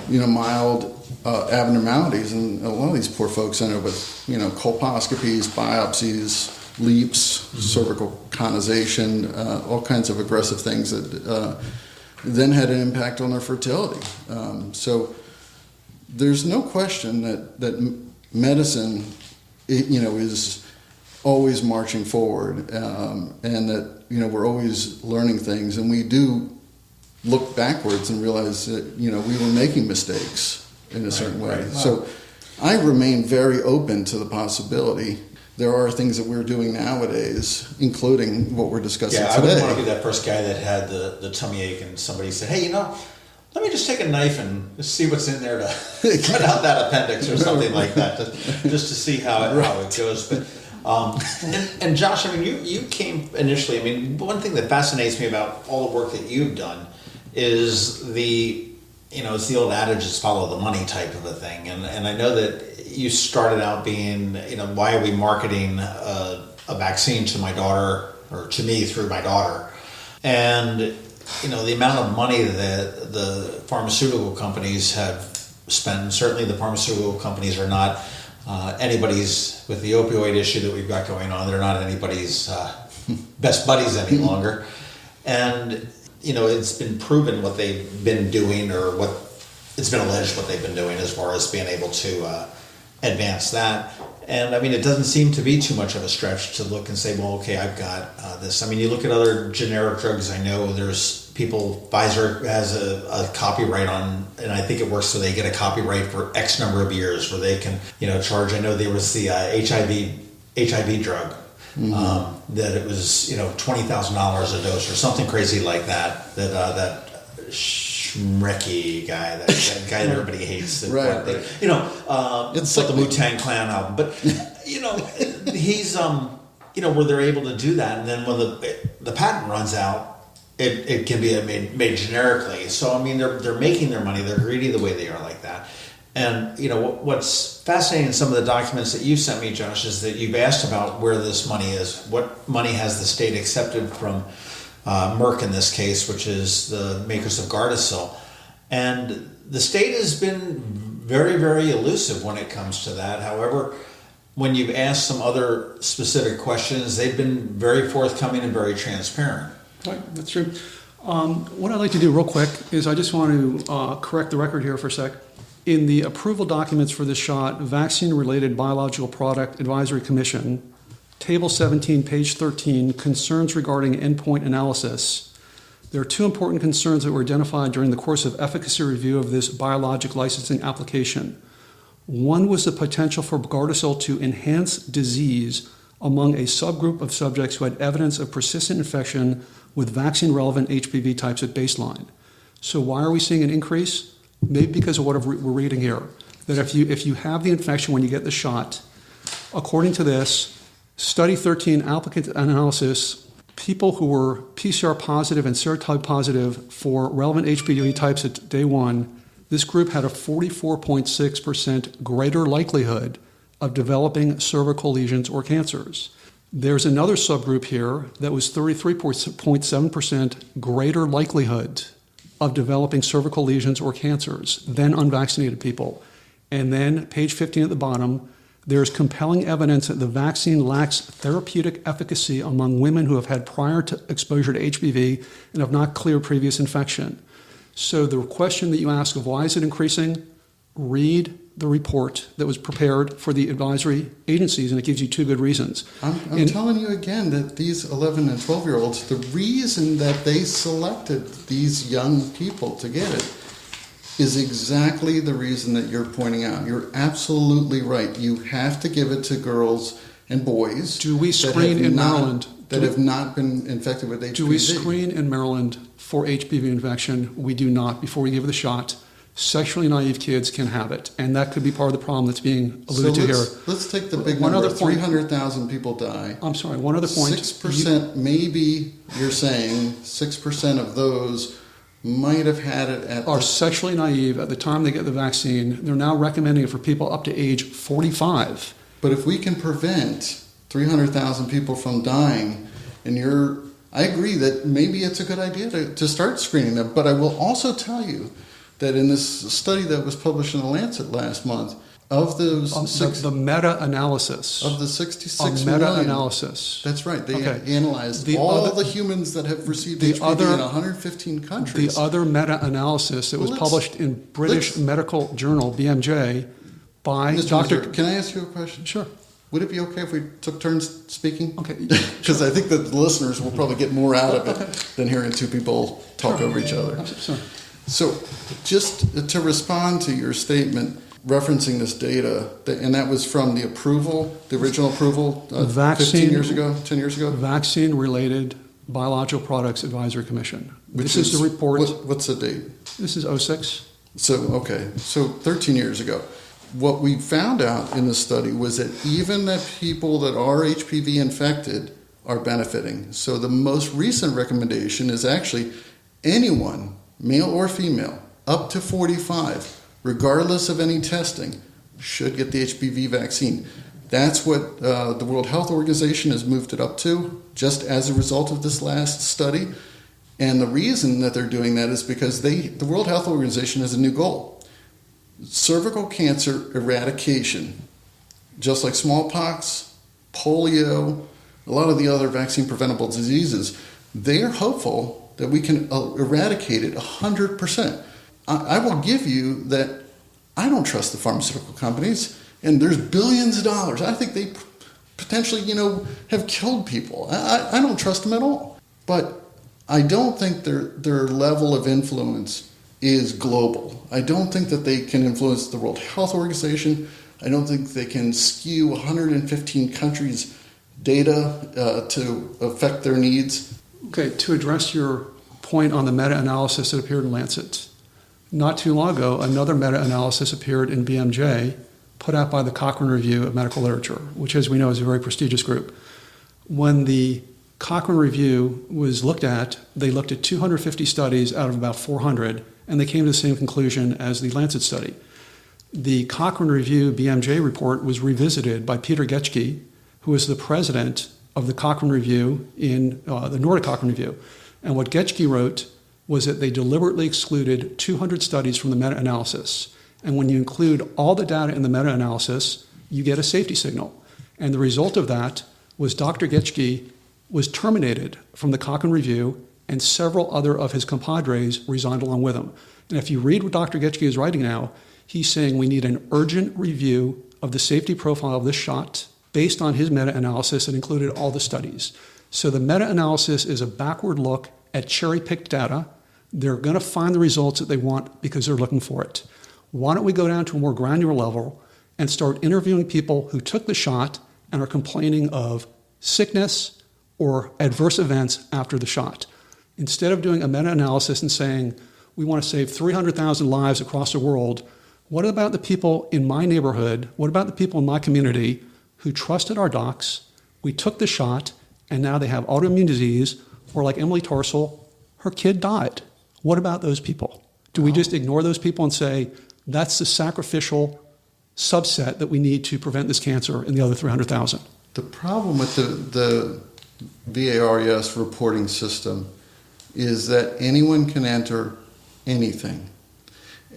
mild abnormalities, and a lot of these poor folks ended up with, colposcopies, biopsies, leaps, cervical conization, all kinds of aggressive things that then had an impact on their fertility. So there's no question that medicine, is always marching forward, and that we're always learning things, and we do look backwards and realize that we were making mistakes in a certain way. Right. So I remain very open to the possibility. There are things that we're doing nowadays, including what we're discussing today. I wouldn't want to be that first guy that had the tummy ache and somebody said, hey, let me just take a knife and just see what's in there to cut out that appendix or something like that, just to see how it goes. But and Josh, you came initially. One thing that fascinates me about all the work that you've done is it's the old adage, it's follow the money type of a thing. And I know that you started out being, why are we marketing a vaccine to my daughter, or to me through my daughter? And the amount of money that the pharmaceutical companies have spent, and certainly the pharmaceutical companies are not anybody's, with the opioid issue that we've got going on, they're not anybody's best buddies any longer. And, it's been proven what they've been doing, or what it's been alleged what they've been doing as far as being able to advance that. And it doesn't seem to be too much of a stretch to look and say, well, okay, I've got this. You look at other generic drugs. I know there's people, Pfizer has a copyright on, and I think it works so they get a copyright for X number of years where they can, charge. I know there was the HIV drug, that it was, $20,000 a dose or something crazy like that, that Schmrecky guy, that guy that everybody hates. Right. It's like the Wu-Tang Clan album. But, he's, where they're able to do that. And then when the patent runs out, it can be made generically. So, they're making their money. They're greedy the way they are like that. And, what's fascinating in some of the documents that you sent me, Josh, is that you've asked about where this money is. What money has the state accepted from Merck in this case, which is the makers of Gardasil. And the state has been very, very elusive when it comes to that. However, when you've asked some other specific questions, they've been very forthcoming and very transparent. Right, that's true. What I'd like to do real quick is I just want to correct the record here for a sec. In the approval documents for this shot, Vaccine-Related Biological Product Advisory Commission, Table 17, page 13, concerns regarding endpoint analysis. There are two important concerns that were identified during the course of efficacy review of this biologic licensing application. One was the potential for Gardasil to enhance disease among a subgroup of subjects who had evidence of persistent infection with vaccine-relevant HPV types at baseline. So why are we seeing an increase? Maybe because of what we're reading here, that if you have the infection when you get the shot, according to this, Study 13 applicant analysis, people who were PCR positive and serotype positive for relevant HPV types at day one, this group had a 44.6% greater likelihood of developing cervical lesions or cancers. There's another subgroup here that was 33.7% greater likelihood of developing cervical lesions or cancers than unvaccinated people. And then, page 15 at the bottom, there's compelling evidence that the vaccine lacks therapeutic efficacy among women who have had prior to exposure to HPV and have not cleared previous infection. So the question that you ask of why is it increasing, read the report that was prepared for the advisory agencies, and it gives you two good reasons. I'm telling you again that these 11 and 12-year-olds, the reason that they selected these young people to get it is exactly the reason that you're pointing out. You're absolutely right. You have to give it to girls and boys. Do we screen in Maryland? That have not been infected with HPV. Do we screen in Maryland for HPV infection? We do not before we give the shot. Sexually naive kids can have it, and that could be part of the problem that's being alluded to here. Let's take the big number. 300,000 people die. I'm sorry, one other point. 6%, maybe you're saying 6% of those might have had it at are sexually naive at the time they get the vaccine. They're now recommending it for people up to age 45. But if we can prevent 300,000 people from dying, I agree that maybe it's a good idea to start screening them. But I will also tell you that in this study that was published in The Lancet last month, of those the meta-analysis. Of the 66 meta-analysis. That's right. They analyzed all the humans that have received HPV in 115 countries. The other meta-analysis that was published in British Medical Journal, BMJ, by Mr. Dr. Mazur, can I ask you a question? Sure. Would it be okay if we took turns speaking? Okay. Because I think that the listeners will probably get more out of it than hearing two people talk over each other. Sure. So just to respond to your statement referencing this data, and that was from the original approval 15 years ago, 10 years ago? Vaccine-related Biological Products Advisory Commission. This is the report. What's the date? This is 06. So 13 years ago. What we found out in the study was that even that people that are HPV infected are benefiting. So the most recent recommendation is actually anyone, male or female, up to 45, regardless of any testing, should get the HPV vaccine. That's what the World Health Organization has moved it up to, just as a result of this last study. And the reason that they're doing that is because the World Health Organization has a new goal. Cervical cancer eradication, just like smallpox, polio, a lot of the other vaccine-preventable diseases, they're hopeful that we can eradicate it 100%. I will give you that I don't trust the pharmaceutical companies, and there's billions of dollars. I think they potentially, have killed people. I don't trust them at all. But I don't think their level of influence is global. I don't think that they can influence the World Health Organization. I don't think they can skew 115 countries' data to affect their needs. Okay, to address your point on the meta-analysis that appeared in Lancet, not too long ago, another meta-analysis appeared in BMJ, put out by the Cochrane Review of Medical Literature, which, as we know, is a very prestigious group. When the Cochrane Review was looked at, they looked at 250 studies out of about 400, and they came to the same conclusion as the Lancet study. The Cochrane Review BMJ report was revisited by Peter Getschke, who was the president of the Cochrane Review in the Nordic Cochrane Review. And what Getschke wrote was that they deliberately excluded 200 studies from the meta-analysis. And when you include all the data in the meta-analysis, you get a safety signal. And the result of that was Dr. Getschke was terminated from the Cochrane Review, and several other of his compadres resigned along with him. And if you read what Dr. Getschke is writing now, he's saying we need an urgent review of the safety profile of this shot based on his meta-analysis that included all the studies. So the meta-analysis is a backward look at cherry-picked data. They're going to find the results that they want because they're looking for it. Why don't we go down to a more granular level and start interviewing people who took the shot and are complaining of sickness or adverse events after the shot? Instead of doing a meta-analysis and saying, we want to save 300,000 lives across the world, what about the people in my neighborhood, what about the people in my community who trusted our docs, we took the shot, and now they have autoimmune disease, or like Emily Tarsal, her kid died. What about those people? Do we just ignore those people and say, that's the sacrificial subset that we need to prevent this cancer in the other 300,000? The problem with the VARES reporting system is that anyone can enter anything.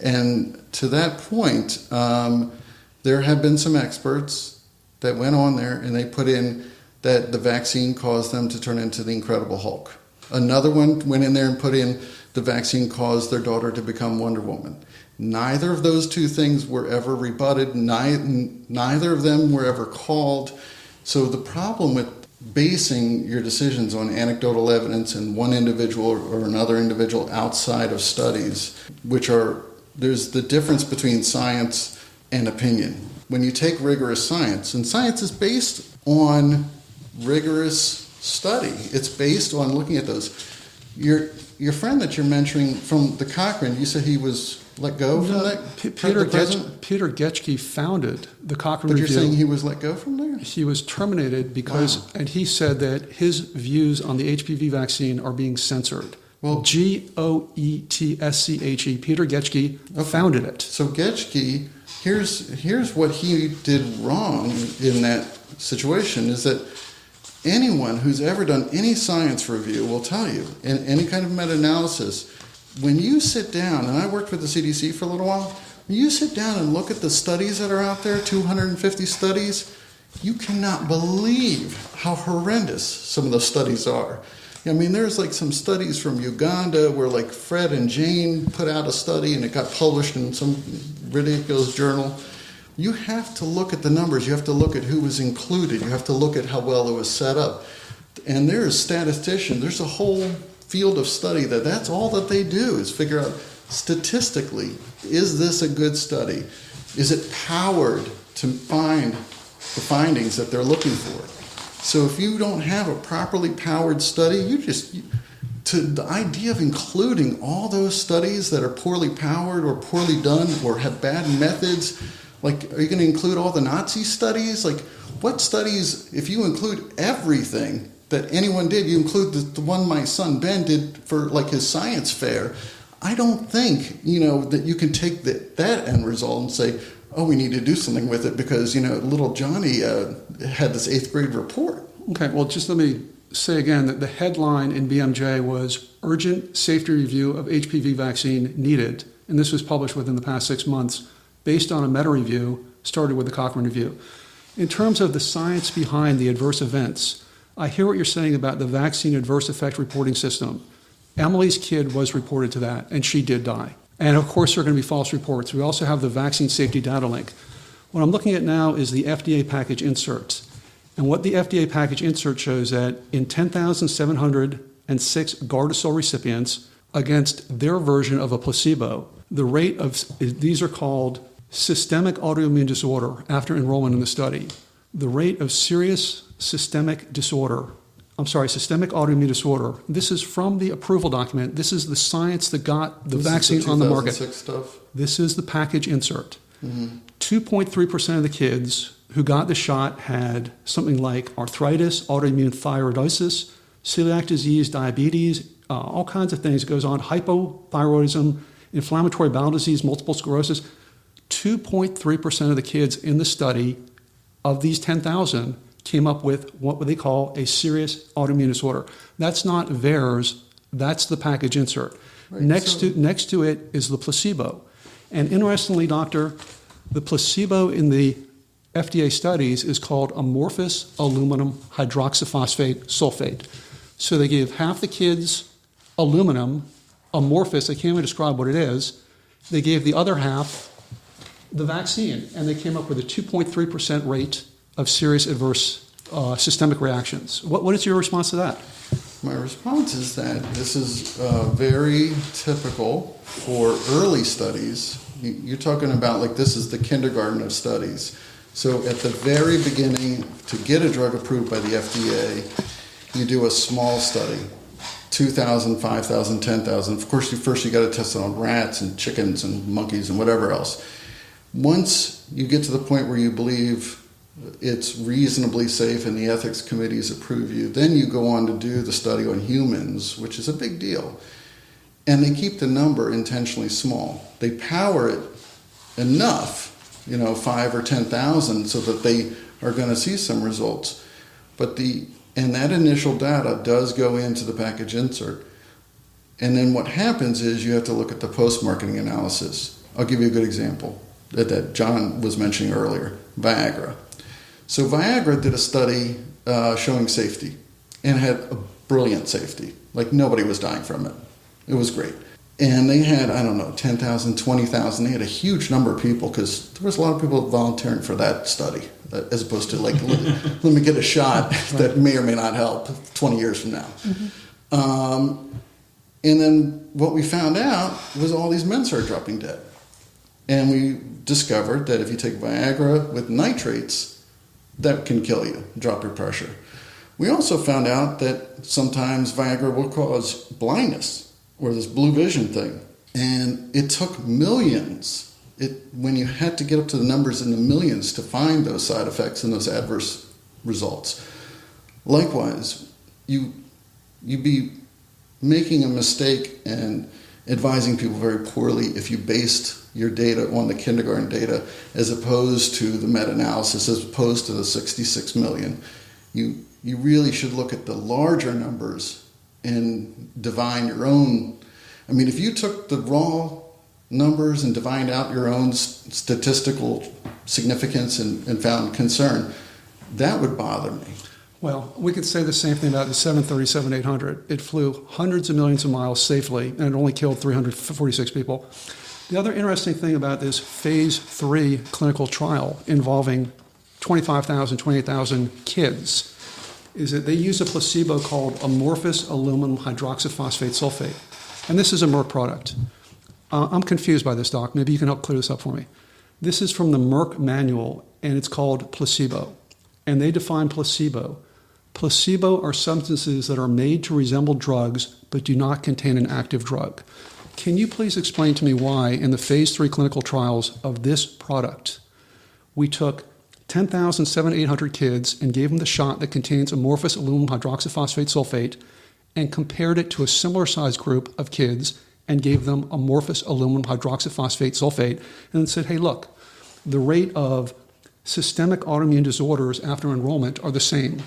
And to that point, there have been some experts that went on there and they put in that the vaccine caused them to turn into the Incredible Hulk. Another one went in there and put in the vaccine caused their daughter to become Wonder Woman. Neither of those two things were ever rebutted. Neither of them were ever called. So the problem with basing your decisions on anecdotal evidence and one individual or another individual outside of studies, there's the difference between science and opinion. When you take rigorous science, and science is based on rigorous study, it's based on looking at those. Your friend that you're mentioning from the Cochrane, you said he was let go from that? Peter Getschke founded the Cochrane Review. But you're saying he was let go from there? He was terminated because, and he said that his views on the HPV vaccine are being censored. Well, Goetschke, Peter Goetschke, founded it. So Goetschke, here's what he did wrong in that situation, is that anyone who's ever done any science review will tell you, in any kind of meta-analysis, when you sit down, and I worked with the CDC for a little while, when you sit down and look at the studies that are out there, 250 studies, you cannot believe how horrendous some of those studies are. I mean, there's like some studies from Uganda where like Fred and Jane put out a study and it got published in some ridiculous journal. You have to look at the numbers. You have to look at who was included. You have to look at how well it was set up. And there's statisticians. There's a whole field of study that's all that they do is figure out statistically, is this a good study? Is it powered to find the findings that they're looking for? So if you don't have a properly powered study, the idea of including all those studies that are poorly powered or poorly done or have bad methods, like, are you going to include all the Nazi studies? Like, what studies, if you include everything that anyone did, you include the one my son Ben did for like his science fair, I don't think, that you can take that end result and say, oh, we need to do something with it because, little Johnny had this 8th grade report. Okay, well, just let me say again that the headline in BMJ was Urgent Safety Review of HPV Vaccine Needed, and this was published within the past 6 months based on a meta-review started with the Cochrane Review. In terms of the science behind the adverse events, I hear what you're saying about the vaccine adverse effect reporting system. Emily's kid was reported to that, and she did die. And of course, there are going to be false reports. We also have the vaccine safety data link. What I'm looking at now is the FDA package insert. And what the FDA package insert shows that in 10,706 Gardasil recipients against their version of a placebo, the rate of, these are called systemic autoimmune disorder after enrollment in the study. The rate of serious systemic autoimmune disorder. This is from the approval document. This is the science that got the vaccine on the market. Stuff. This is the package insert. Mm-hmm. 2.3% of the kids who got the shot had something like arthritis, autoimmune thyroiditis, celiac disease, diabetes, all kinds of things. It goes on, hypothyroidism, inflammatory bowel disease, multiple sclerosis. 2.3% of the kids in the study of these 10,000 came up with what they call a serious autoimmune disorder. That's not VAERS, that's the package insert. Right, next to it is the placebo. And interestingly, doctor, the placebo in the FDA studies is called amorphous aluminum hydroxyphosphate sulfate. So they gave half the kids aluminum, amorphous, I can't even describe what it is. They gave the other half the vaccine, and they came up with a 2.3% rate of serious adverse systemic reactions. What is your response to that? My response is that this is very typical for early studies. You're talking about like this is the kindergarten of studies. So at the very beginning, to get a drug approved by the FDA, you do a small study, 2,000, 5,000, 10,000. Of course, first you got to test it on rats and chickens and monkeys and whatever else. Once you get to the point where you believe it's reasonably safe and the ethics committees approve you, then you go on to do the study on humans, which is a big deal. And they keep the number intentionally small. They power it enough, 5 or 10,000, so that they are going to see some results. And that initial data does go into the package insert. And then what happens is you have to look at the post-marketing analysis. I'll give you a good example that John was mentioning earlier, Viagra. So Viagra did a study showing safety and had a brilliant safety. Like nobody was dying from it. It was great. And they had, 10,000, 20,000. They had a huge number of people because there was a lot of people volunteering for that study as opposed to like, let me get a shot that may or may not help 20 years from now. Mm-hmm. And then what we found out was all these men started dropping dead. And we discovered that if you take Viagra with nitrates, that can kill you, drop your pressure. We also found out that sometimes Viagra will cause blindness or this blue vision thing. And it took millions, when you had to get up to the numbers in the millions to find those side effects and those adverse results. Likewise, you'd be making a mistake and advising people very poorly if you based your data on the kindergarten data as opposed to the meta-analysis, as opposed to the 66 million. You really should look at the larger numbers and divine your own. I mean, if you took the raw numbers and divined out your own statistical significance and found concern, that would bother me. Well, we could say the same thing about the 737-800. It flew hundreds of millions of miles safely, and it only killed 346 people. The other interesting thing about this phase 3 clinical trial involving 25,000, 28,000 kids is that they use a placebo called amorphous aluminum hydroxyphosphate sulfate. And this is a Merck product. I'm confused by this, Doc. Maybe you can help clear this up for me. This is from the Merck manual, and it's called placebo. And they define placebo. Placebo are substances that are made to resemble drugs but do not contain an active drug. Can you please explain to me why in the phase 3 clinical trials of this product, we took 10,800 kids and gave them the shot that contains amorphous aluminum hydroxyphosphate sulfate and compared it to a similar sized group of kids and gave them amorphous aluminum hydroxyphosphate sulfate and then said, hey, look, the rate of systemic autoimmune disorders after enrollment are the same.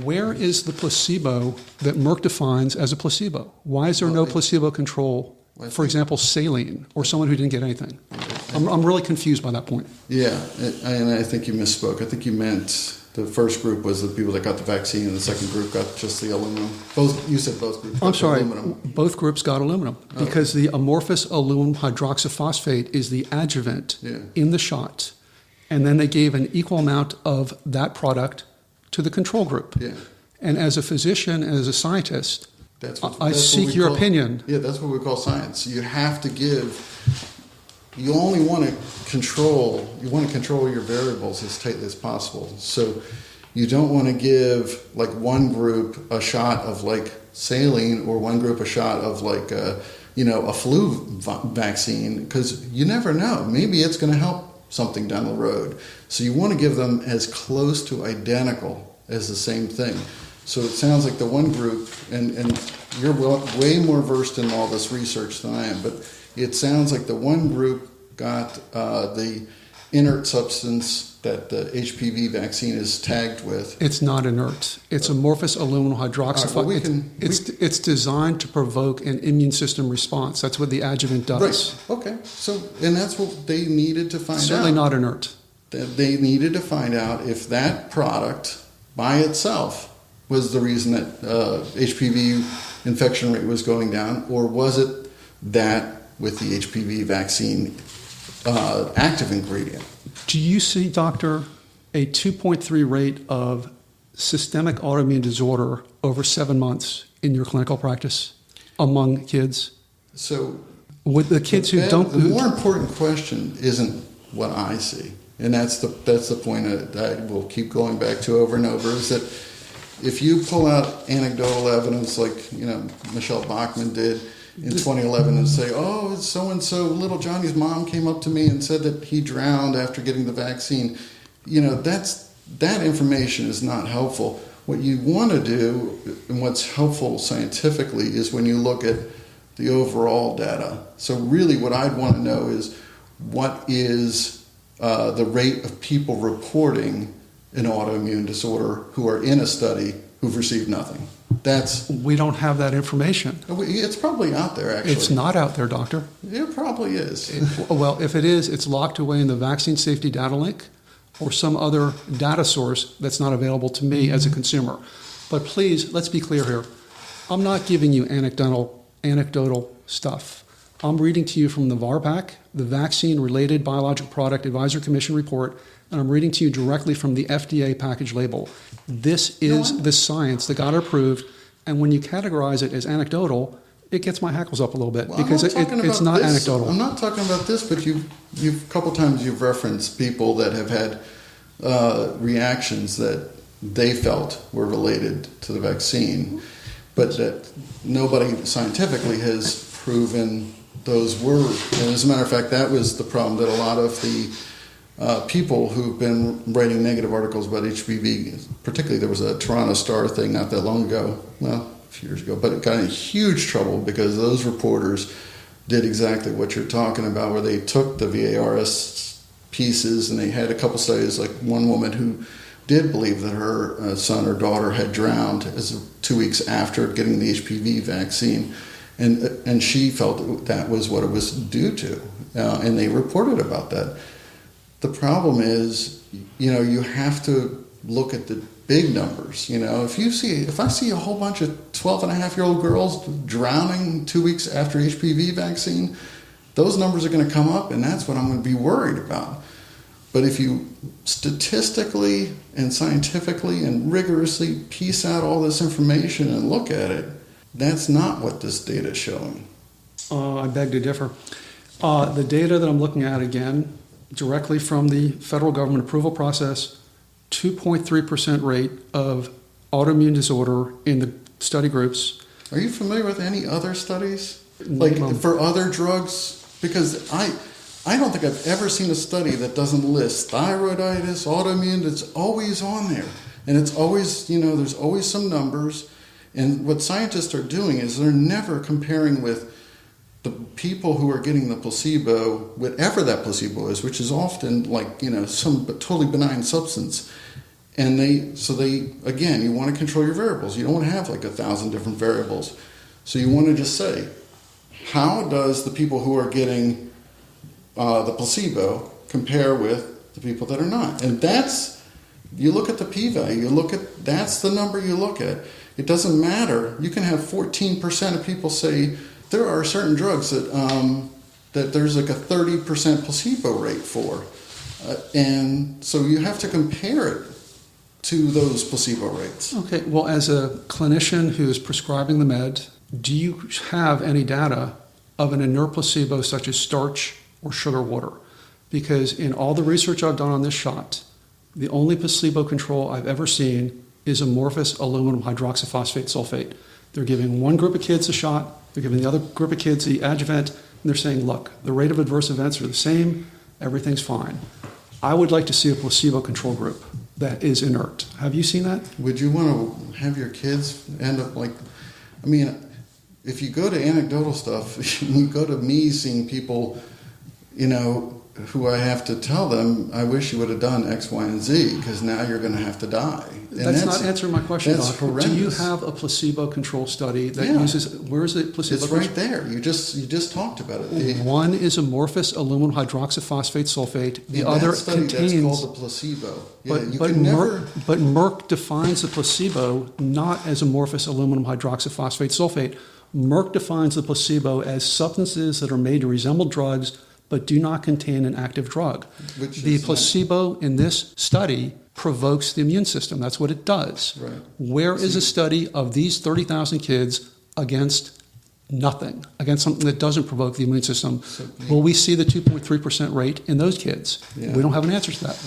Where is the placebo that Merck defines as a placebo? Why is there no placebo control, for example, saline, or someone who didn't get anything? I'm really confused by that point. Yeah, and I think you misspoke. I think you meant the first group was the people that got the vaccine, and the second group got just the aluminum. You said both groups got I'm sorry, aluminum. Both groups got aluminum because the amorphous aluminum hydroxyphosphate is the adjuvant in the shot. And then they gave an equal amount of that product to the control group. Yeah. And as a physician and as a scientist, I seek your opinion. Yeah, that's what we call science. You have to you only want to control your variables as tightly as possible. So you don't want to give like one group a shot of like saline or one group a shot of like a flu vaccine, because you never know. Maybe it's going to help something down the road. So you want to give them as close to identical as the same thing. So it sounds like the one group, and you're way more versed in all this research than I am, but it sounds like the one group got the inert substance that the HPV vaccine is tagged with. It's not inert. It's amorphous aluminum hydroxyphosphate. It's designed to provoke an immune system response. That's what the adjuvant does. Right. Okay. So, and that's what they needed to find out. Certainly not inert. They needed to find out if that product by itself was the reason that HPV infection rate was going down, or was it that with the HPV vaccine active ingredient? Do you see, Doctor, a 2.3 rate of systemic autoimmune disorder over 7 months in your clinical practice among kids? So, with the kids who don't... The more important question isn't what I see, and that's the point that I will keep going back to over and over, is that if you pull out anecdotal evidence like Michelle Bachmann did in 2011 and say, oh, so-and-so, little Johnny's mom came up to me and said that he drowned after getting the vaccine, that information is not helpful. What you want to do, and what's helpful scientifically, is when you look at the overall data. So really what I'd want to know is what is the rate of people reporting an autoimmune disorder who are in a study who've received nothing. We don't have that information. It's probably out there, actually. It's not out there, Doctor. It probably is. Well, if it is, it's locked away in the Vaccine Safety Data Link or some other data source that's not available to me as a consumer. But please, let's be clear here. I'm not giving you anecdotal stuff. I'm reading to you from the VARPAC, the Vaccine-Related Biologic Product Advisory Commission report, and I'm reading to you directly from the FDA package label. This is the science that got approved, and when you categorize it as anecdotal, it gets my hackles up a little bit because it's not anecdotal. I'm not talking about this, but you've a couple times you've referenced people that have had reactions that they felt were related to the vaccine, but that nobody scientifically has proven those were. And as a matter of fact, that was the problem that a lot of the people who've been writing negative articles about HPV, particularly there was a Toronto Star thing not that long ago, well, few years ago, but it got in huge trouble because those reporters did exactly what you're talking about, where they took the VARS pieces and they had a couple studies, like one woman who did believe that her son or daughter had drowned 2 weeks after getting the HPV vaccine, and she felt that was what it was due to, and they reported about that. The problem is, you have to look at the big numbers. If I see a whole bunch of 12-and-a-half-year-old girls drowning 2 weeks after HPV vaccine, those numbers are going to come up, and that's what I'm going to be worried about. But if you statistically and scientifically and rigorously piece out all this information and look at it, that's not what this data is showing. I beg to differ. The data that I'm looking at, again, directly from the federal government approval process, 2.3% rate of autoimmune disorder in the study groups. Are you familiar with any other studies? Like for other drugs? Because I don't think I've ever seen a study that doesn't list thyroiditis, autoimmune. It's always on there. And it's always, there's always some numbers. And what scientists are doing is they're never comparing with the people who are getting the placebo, whatever that placebo is, which is often like, some totally benign substance. And again, you want to control your variables. You don't want to have like 1,000 different variables. So you want to just say, how does the people who are getting the placebo compare with the people that are not? And you look at the p-value, that's the number you look at. It doesn't matter. You can have 14% of people say there are certain drugs that there's like a 30% placebo rate for. And so you have to compare it to those placebo rates. Okay, well, as a clinician who's prescribing the med, do you have any data of an inert placebo such as starch or sugar water? Because in all the research I've done on this shot, the only placebo control I've ever seen is amorphous aluminum hydroxyphosphate sulfate. They're giving one group of kids a shot, they're giving the other group of kids the adjuvant, and they're saying, look, the rate of adverse events are the same, everything's fine. I would like to see a placebo control group that is inert. Have you seen that? Would you want to have your kids end up like, if you go to anecdotal stuff, you go to me seeing people, who I have to tell them, I wish you would have done X, Y, and Z, because now you're going to have to die. That's not answering my question, That's Doctor. horrendous. Do you have a placebo control study that uses, where is the placebo? It's right there. You just talked about it. One is amorphous aluminum hydroxyphosphate sulfate. The other study, contains... That's called the placebo. But Merck defines the placebo not as amorphous aluminum hydroxyphosphate sulfate. Merck defines the placebo as substances that are made to resemble drugs but do not contain an active drug. The placebo in this study provokes the immune system. That's what it does. Right. Where is a study of these 30,000 kids against nothing, against something that doesn't provoke the immune system? Will we see the 2.3% rate in those kids? Yeah. We don't have an answer to that.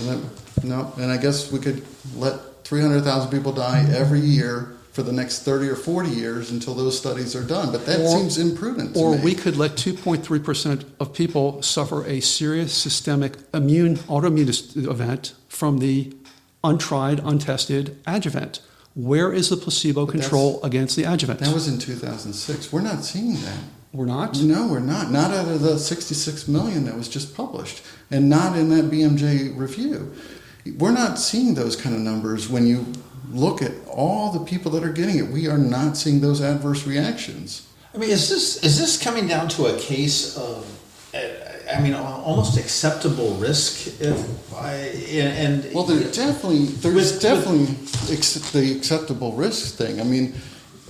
No, and I guess we could let 300,000 people die every year for the next 30 or 40 years until those studies are done. But that seems imprudent to me. Or we could let 2.3% of people suffer a serious systemic autoimmune event from the untried, untested adjuvant. Where is the placebo control against the adjuvant? That was in 2006. We're not seeing that. We're not? No, we're not. Not out of the 66 million that was just published, and not in that BMJ review. We're not seeing those kind of numbers when you look at all the people that are getting it. We are not seeing those adverse reactions. Is this coming down to a case of, almost acceptable risk? Well, there's definitely the acceptable risk thing.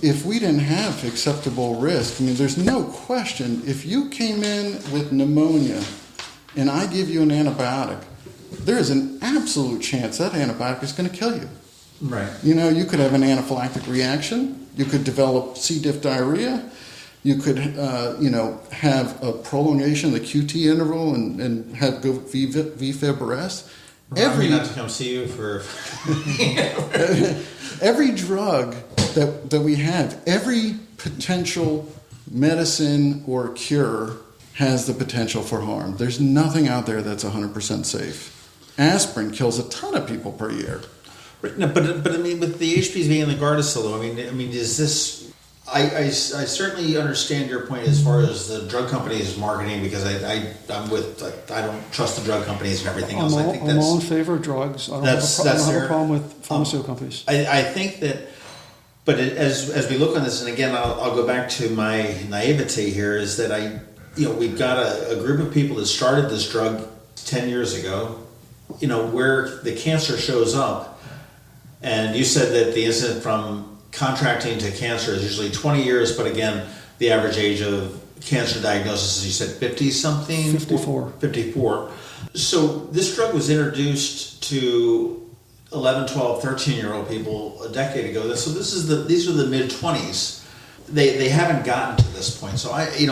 If we didn't have acceptable risk, there's no question. If you came in with pneumonia and I give you an antibiotic, there is an absolute chance that antibiotic is going to kill you. Right. You could have an anaphylactic reaction. You could develop C. diff diarrhea. You could, have a prolongation of the QT interval and have go VFib arrest. Not to come see you for... Every drug that we have, every potential medicine or cure has the potential for harm. There's nothing out there that's 100% safe. Aspirin kills a ton of people per year. No, but with the HPV and the Gardasil, is this I certainly understand your point as far as the drug companies marketing, because I don't trust the drug companies and everything else. I'm all in favor of drugs. I don't have a problem with pharmaceutical companies. I think that, but as we look on this, and again, I'll go back to my naivety here, is that we've got a group of people that started this drug 10 years ago, where the cancer shows up. And you said that the incident from contracting to cancer is usually 20 years, but again, the average age of cancer diagnosis, you said 50-something? 54. 54. So this drug was introduced to 11, 12, 13-year-old people a decade ago. So these are the mid-20s. They haven't gotten to this point. So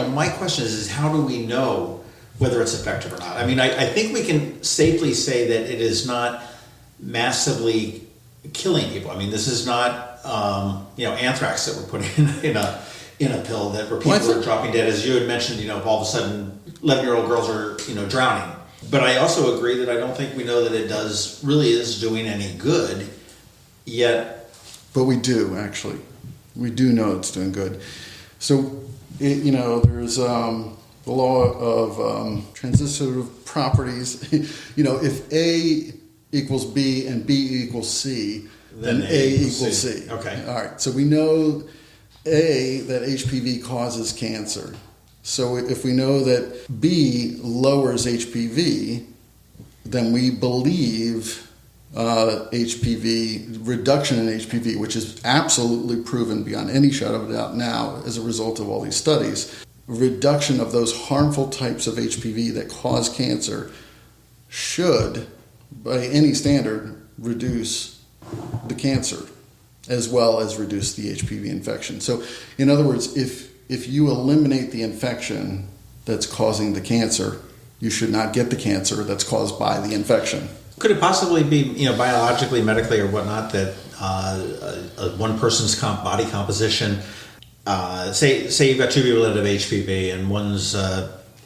my question is how do we know whether it's effective or not? I mean, I think we can safely say that it is not massively killing people. I mean, this is not anthrax that we're putting in a pill where people are dropping dead, as you had mentioned. All of a sudden 11-year-old girls are drowning. But I also agree that I don't think we know that it really is doing any good yet. But we do, actually. We do know it's doing good. So there's the law of transitive properties. If A equals B and B equals C, then A equals C. Okay. All right. So we know that HPV causes cancer. So if we know that B lowers HPV, then we believe HPV, reduction in HPV, which is absolutely proven beyond any shadow of a doubt now as a result of all these studies, reduction of those harmful types of HPV that cause cancer should, by any standard, reduce the cancer as well as reduce the HPV infection. So in other words, if you eliminate the infection that's causing the cancer, you should not get the cancer that's caused by the infection. Could it possibly be, biologically, medically, or whatnot, that one person's body composition, say you've got two people that have HPV, and one's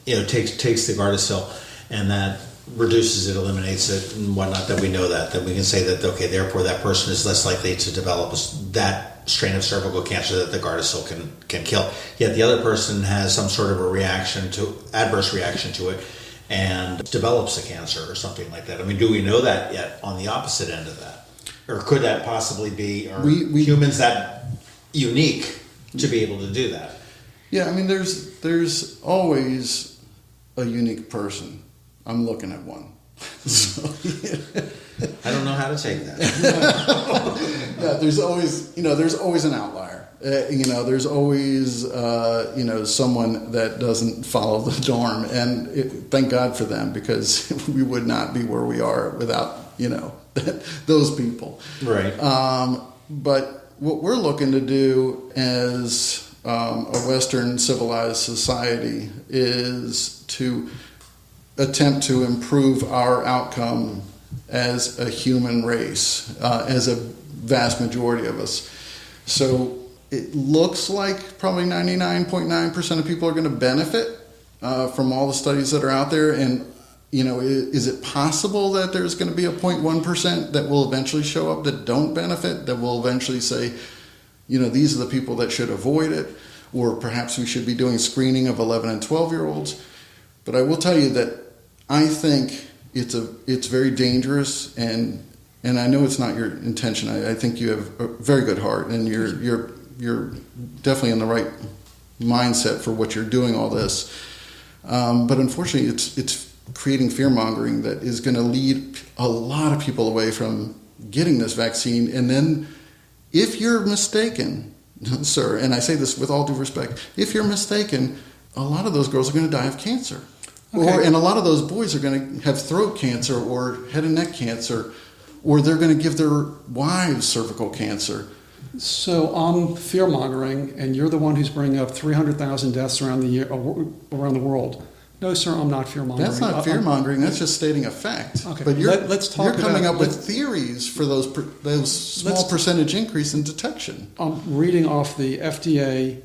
takes the Gardasil, and that reduces it, eliminates it, and whatnot, that we know that we can say that, okay, therefore that person is less likely to develop that strain of cervical cancer that the Gardasil can kill. Yet the other person has some sort of adverse reaction to it and develops a cancer or something like that. I mean, do we know that yet on the opposite end of that? Or could that possibly be, are humans that unique to be able to do that? Yeah, I mean, there's always a unique person. I'm looking at one. So, I don't know how to take that. Yeah, there's always an outlier. There's always someone that doesn't follow the norm, and thank God for them, because we would not be where we are without those people. Right. But what we're looking to do as a Western civilized society is to attempt to improve our outcome as a human race, as a vast majority of us. So it looks like probably 99.9% of people are going to benefit from all the studies that are out there. And, is it possible that there's going to be a 0.1% that will eventually show up that don't benefit, that will eventually say, these are the people that should avoid it, or perhaps we should be doing screening of 11 and 12-year-olds. But I will tell you that I think it's very dangerous, and I know it's not your intention. I think you have a very good heart, and you're definitely in the right mindset for what you're doing all this. But unfortunately, it's creating fear-mongering that is going to lead a lot of people away from getting this vaccine. And then if you're mistaken, sir, and I say this with all due respect, if you're mistaken, a lot of those girls are going to die of cancer. Okay. And a lot of those boys are going to have throat cancer or head and neck cancer, or they're going to give their wives cervical cancer. So I'm fear-mongering, and you're the one who's bringing up 300,000 deaths around the world. No, sir, I'm not fear-mongering. That's not fear-mongering. That's just stating a fact. Okay. But you're coming up about with theories for those small percentage increase in detection. I'm reading off the FDA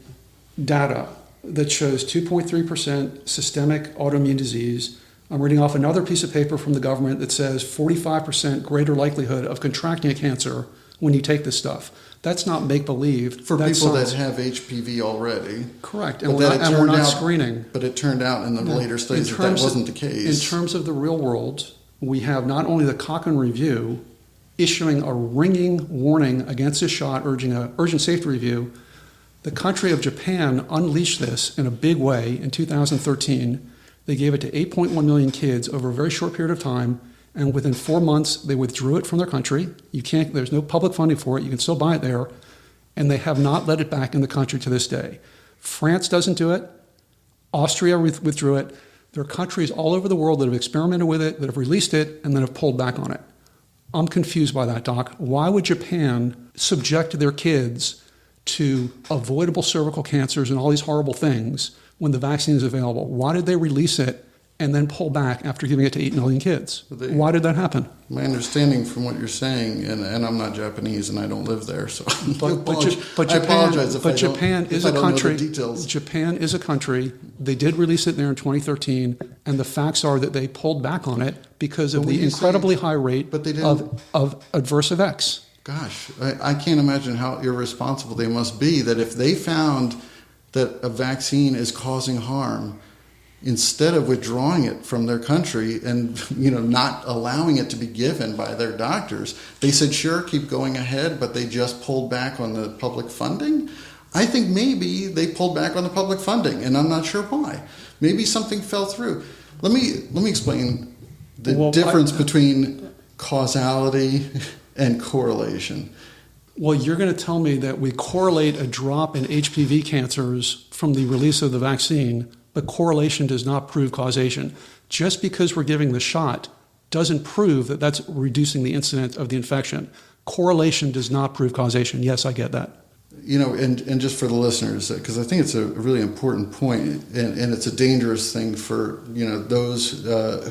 data that shows 2.3% systemic autoimmune disease. I'm reading off another piece of paper from the government that says 45% greater likelihood of contracting a cancer when you take this stuff. That's not make-believe. For That's people science. that have HPV already. Correct, and we're not screening. But it turned out in the later studies that wasn't the case. In terms of the real world, we have not only the Cochrane Review issuing a ringing warning against this shot, urging an urgent safety review. The country of Japan unleashed this in a big way in 2013. They gave it to 8.1 million kids over a very short period of time, and within 4 months, they withdrew it from their country. There's no public funding for it. You can still buy it there, and they have not let it back in the country to this day. France doesn't do it. Austria withdrew it. There are countries all over the world that have experimented with it, that have released it, and then have pulled back on it. I'm confused by that, Doc. Why would Japan subject their kids to avoidable cervical cancers and all these horrible things when the vaccine is available? Why did they release it and then pull back after giving it to 8 million kids? Why did that happen? My understanding from what you're saying, and I'm not Japanese and I don't live there, so Japan is a country. Japan is a country. They did release it there in 2013, and the facts are that they pulled back on it because of the incredibly high rate of adverse effects. Gosh, I can't imagine how irresponsible they must be that if they found that a vaccine is causing harm, instead of withdrawing it from their country and not allowing it to be given by their doctors, they said, sure, keep going ahead, but they just pulled back on the public funding. I think maybe they pulled back on the public funding, and I'm not sure why. Maybe something fell through. Let me explain the difference between causality and correlation. Well, you're going to tell me that we correlate a drop in HPV cancers from the release of the vaccine, but correlation does not prove causation. Just because we're giving the shot doesn't prove that that's reducing the incidence of the infection. Correlation does not prove causation. Yes, I get that. And just for the listeners, because I think it's a really important point, and it's a dangerous thing for those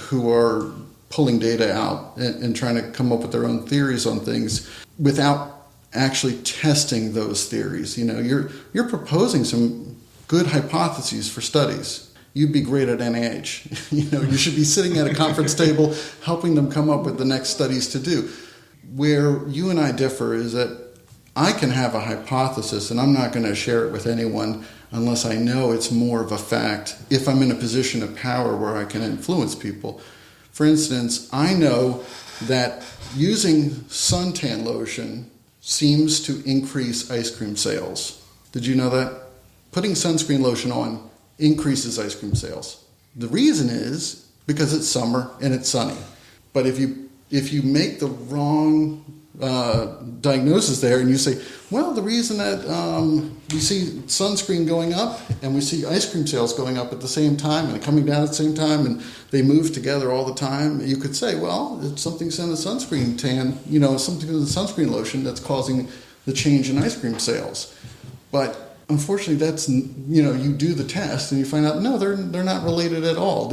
who are pulling data out and trying to come up with their own theories on things without actually testing those theories. You're proposing some good hypotheses for studies. You'd be great at NIH. You should be sitting at a conference table helping them come up with the next studies to do. Where you and I differ is that I can have a hypothesis and I'm not going to share it with anyone unless I know it's more of a fact if I'm in a position of power where I can influence people. For instance, I know that using suntan lotion seems to increase ice cream sales. Did you know that? Putting sunscreen lotion on increases ice cream sales. The reason is because it's summer and it's sunny. But if you make the wrong diagnosis there and you say, well, the reason that we see sunscreen going up and we see ice cream sales going up at the same time and coming down at the same time and they move together all the time, you could say, well, it's something's in the sunscreen tan, something in the sunscreen lotion that's causing the change in ice cream sales. But unfortunately, that's, you do the test and you find out, no, they're not related at all.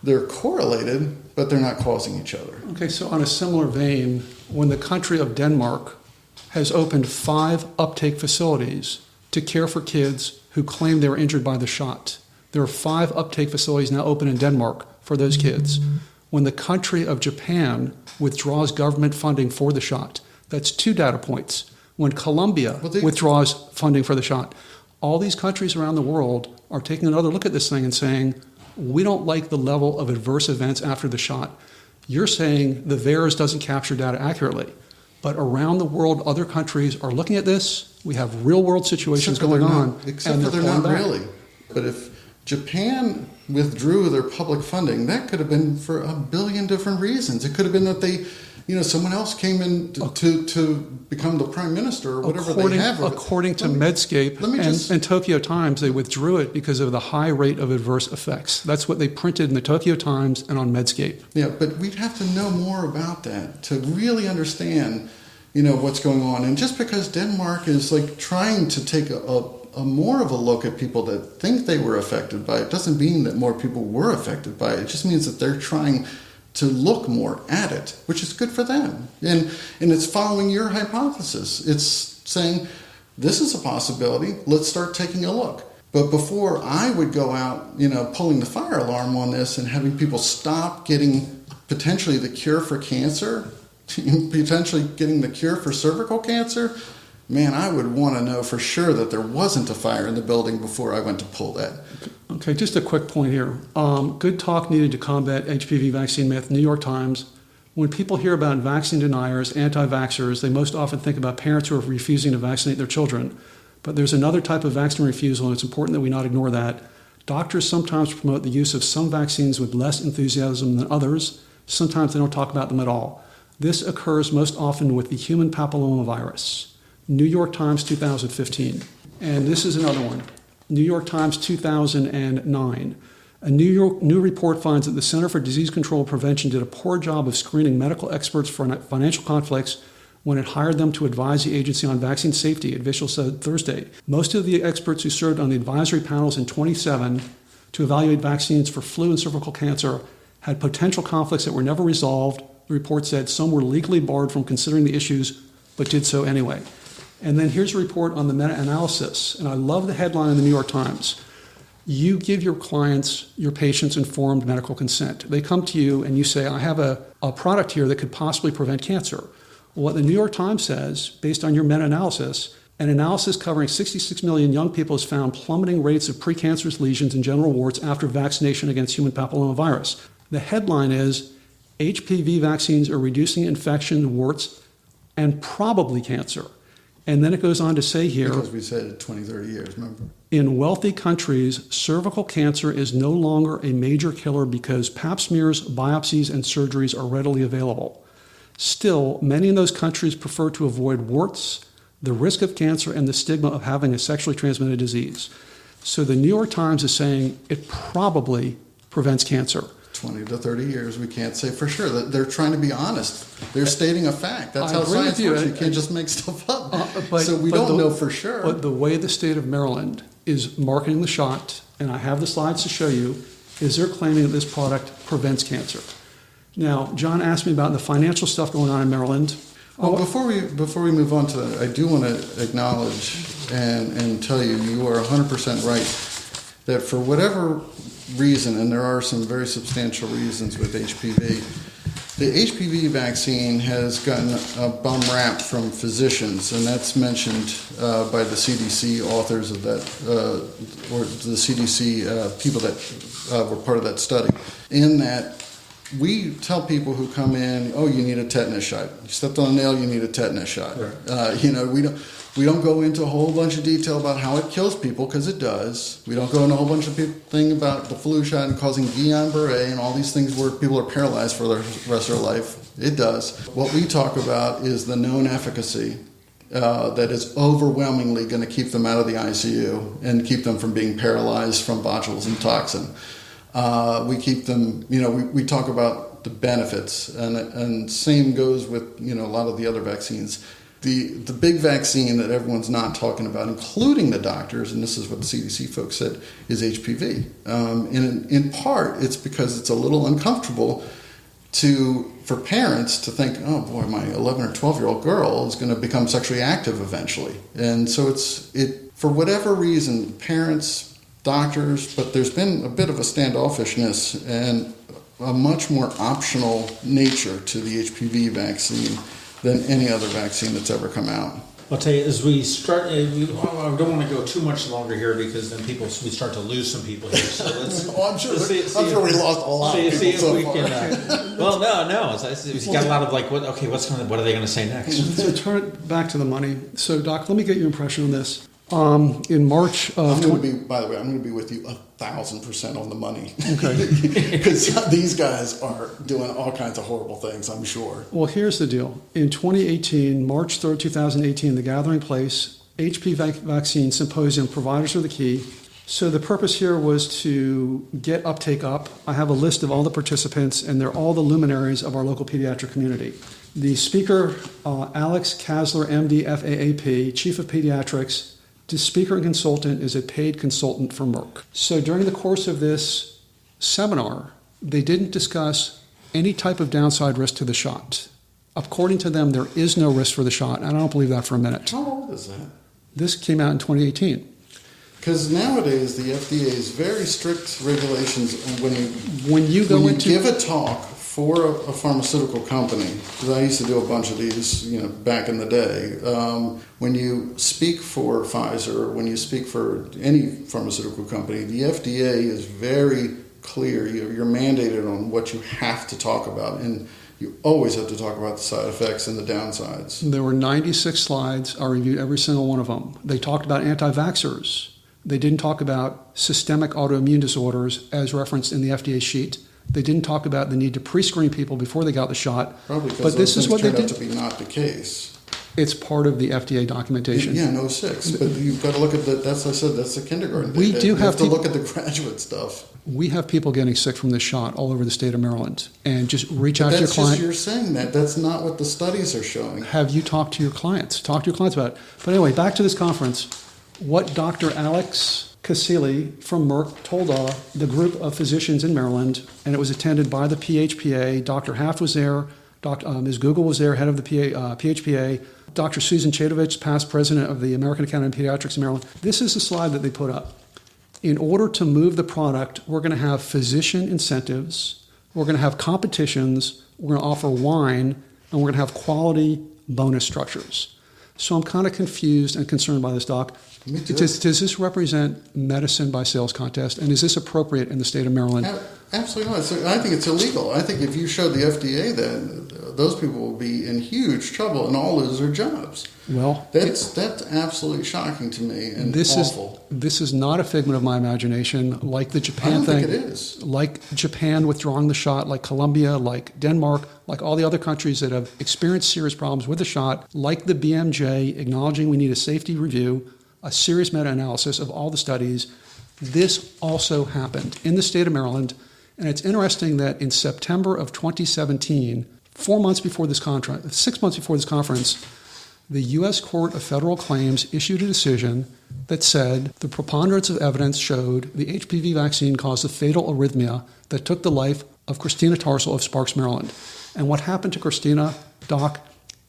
They're correlated, but they're not causing each other. Okay, so on a similar vein, when the country of Denmark has opened 5 uptake facilities to care for kids who claim they were injured by the shot, there are 5 uptake facilities now open in Denmark for those kids. When the country of Japan withdraws government funding for the shot, that's 2 data points. When Colombia withdraws funding for the shot, all these countries around the world are taking another look at this thing and saying, we don't like the level of adverse events after the shot. You're saying the VAERS doesn't capture data accurately. But around the world, other countries are looking at this. We have real-world situations going on. Except for they're not really. But if Japan withdrew their public funding, that could have been for a billion different reasons. It could have been that they, someone else came in to become the prime minister or whatever they have. According to Medscape and Tokyo Times, they withdrew it because of the high rate of adverse effects. That's what they printed in the Tokyo Times and on Medscape. Yeah, but we'd have to know more about that to really understand, what's going on. And just because Denmark is trying to take a more of a look at people that think they were affected by it doesn't mean that more people were affected by it. It just means that they're trying to look more at it, which is good for them. And it's following your hypothesis. It's saying, this is a possibility, let's start taking a look. But before I would go out, pulling the fire alarm on this and having people stop getting potentially the cure for cancer, potentially getting the cure for cervical cancer, man, I would want to know for sure that there wasn't a fire in the building before I went to pull that. Okay, just a quick point here. Good talk needed to combat HPV vaccine myth. New York Times. When people hear about vaccine deniers, anti-vaxxers, they most often think about parents who are refusing to vaccinate their children. But there's another type of vaccine refusal, and it's important that we not ignore that. Doctors sometimes promote the use of some vaccines with less enthusiasm than others. Sometimes they don't talk about them at all. This occurs most often with the human papillomavirus. New York Times 2015. And this is another one. New York Times 2009. A new report finds that the Center for Disease Control and Prevention did a poor job of screening medical experts for financial conflicts when it hired them to advise the agency on vaccine safety, officials said Thursday. Most of the experts who served on the advisory panels in 27 to evaluate vaccines for flu and cervical cancer had potential conflicts that were never resolved. The report said some were legally barred from considering the issues, but did so anyway. And then here's a report on the meta-analysis, and I love the headline in the New York Times. You give your clients, your patients, informed medical consent. They come to you and you say, I have a product here that could possibly prevent cancer. What the New York Times says, based on your meta-analysis, an analysis covering 66 million young people has found plummeting rates of precancerous lesions and genital warts after vaccination against human papillomavirus. The headline is, HPV vaccines are reducing infection, warts, and probably cancer. And then it goes on to say here, because we said 20, 30 years, remember? In wealthy countries, cervical cancer is no longer a major killer because pap smears, biopsies, and surgeries are readily available. Still, many in those countries prefer to avoid warts, the risk of cancer, and the stigma of having a sexually transmitted disease. So the New York Times is saying it probably prevents cancer. 20 to 30 years, we can't say for sure. They're trying to be honest. They're stating a fact. That's how science works. You can't just make stuff up. So we don't know for sure. But the way the state of Maryland is marketing the shot, and I have the slides to show you, is they're claiming that this product prevents cancer. Now, John asked me about the financial stuff going on in Maryland. Well, before we move on to that, I do want to acknowledge and tell you, you are 100% right, that for whatever reason, and there are some very substantial reasons with HPV, the HPV vaccine has gotten a bum rap from physicians, and that's mentioned by the CDC authors of that, or the CDC people that were part of that study, in that we tell people who come in, oh, you need a tetanus shot. You stepped on a nail, you need a tetanus shot. Right. We don't go into a whole bunch of detail about how it kills people, because it does. We don't go into a whole bunch of thing about the flu shot and causing Guillain-Barré and all these things where people are paralyzed for the rest of their life. It does. What we talk about is the known efficacy that is overwhelmingly going to keep them out of the ICU and keep them from being paralyzed from botulism toxin. We keep them, we talk about the benefits, and same goes with, a lot of the other vaccines. The big vaccine that everyone's not talking about, including the doctors, and this is what the CDC folks said, is HPV. And in part, it's because it's a little uncomfortable for parents to think, oh boy, my 11 or 12-year-old girl is going to become sexually active eventually. And so for whatever reason, parents, doctors, but there's been a bit of a standoffishness and a much more optional nature to the HPV vaccine than any other vaccine that's ever come out. I'll tell you, as we start, I don't want to go too much longer here, because then we start to lose some people here. So let's. I'm sure we lost a lot of people so far. Well, no. We've got a lot of what are they going to say next? So turn it back to the money. So, Doc, let me get your impression on this. In March of... By the way, I'm going to be with you 1,000% on the money. Okay. Because these guys are doing all kinds of horrible things, I'm sure. Well, here's the deal. In 2018, March 3rd, 2018, the Gathering Place, HPV Vaccine Symposium, providers are the key. So the purpose here was to get uptake up. I have a list of all the participants, and they're all the luminaries of our local pediatric community. The speaker, Alex Kasler, MD, FAAP, Chief of Pediatrics. The speaker and consultant is a paid consultant for Merck. So during the course of this seminar, they didn't discuss any type of downside risk to the shot. According to them, there is no risk for the shot, and I don't believe that for a minute. How old is that? This came out in 2018. Because nowadays, the FDA's very strict regulations when you give a talk for a pharmaceutical company, because I used to do a bunch of these, back in the day, when you speak for Pfizer, when you speak for any pharmaceutical company, the FDA is very clear. You're mandated on what you have to talk about, and you always have to talk about the side effects and the downsides. There were 96 slides. I reviewed every single one of them. They talked about anti-vaxxers. They didn't talk about systemic autoimmune disorders as referenced in the FDA sheet. They didn't talk about the need to pre-screen people before they got the shot. Probably because but this is what they turned did. out to be not the case. It's part of the FDA documentation. Yeah, in 06. But you've got to look at that's the kindergarten. We do have to look at the graduate stuff. We have people getting sick from this shot all over the state of Maryland. And just reach out to your That's client. just you're saying that. That's not what the studies are showing. Have you talked to your clients? Talk to your clients about it. But anyway, back to this conference. What Dr. Alex Casilli from Merck told the group of physicians in Maryland, and it was attended by the PHPA. Dr. Haft was there. Ms. Google was there, head of the PHPA. Dr. Susan Chadovich, past president of the American Academy of Pediatrics in Maryland. This is the slide that they put up. In order to move the product, we're going to have physician incentives, we're going to have competitions, we're going to offer wine, and we're going to have quality bonus structures. So I'm kind of confused and concerned by this, Doc. Does this represent medicine by sales contest, and is this appropriate in the state of Maryland? Absolutely not. So I think it's illegal. I think if you showed the FDA that, those people will be in huge trouble and all lose their jobs. Well, that's absolutely shocking to me and awful. This is not a figment of my imagination, like the Japan thing. I don't thing. think it is. Like Japan withdrawing the shot, like Colombia, like Denmark, like all the other countries that have experienced serious problems with the shot, like the BMJ acknowledging we need a safety review, a serious meta-analysis of all the studies. This also happened in the state of Maryland, and it's interesting that in September of 2017, 6 months before this conference, the U.S. Court of Federal Claims issued a decision that said the preponderance of evidence showed the HPV vaccine caused a fatal arrhythmia that took the life of Christina Tarsal of Sparks, Maryland. And what happened to Christina, Doc,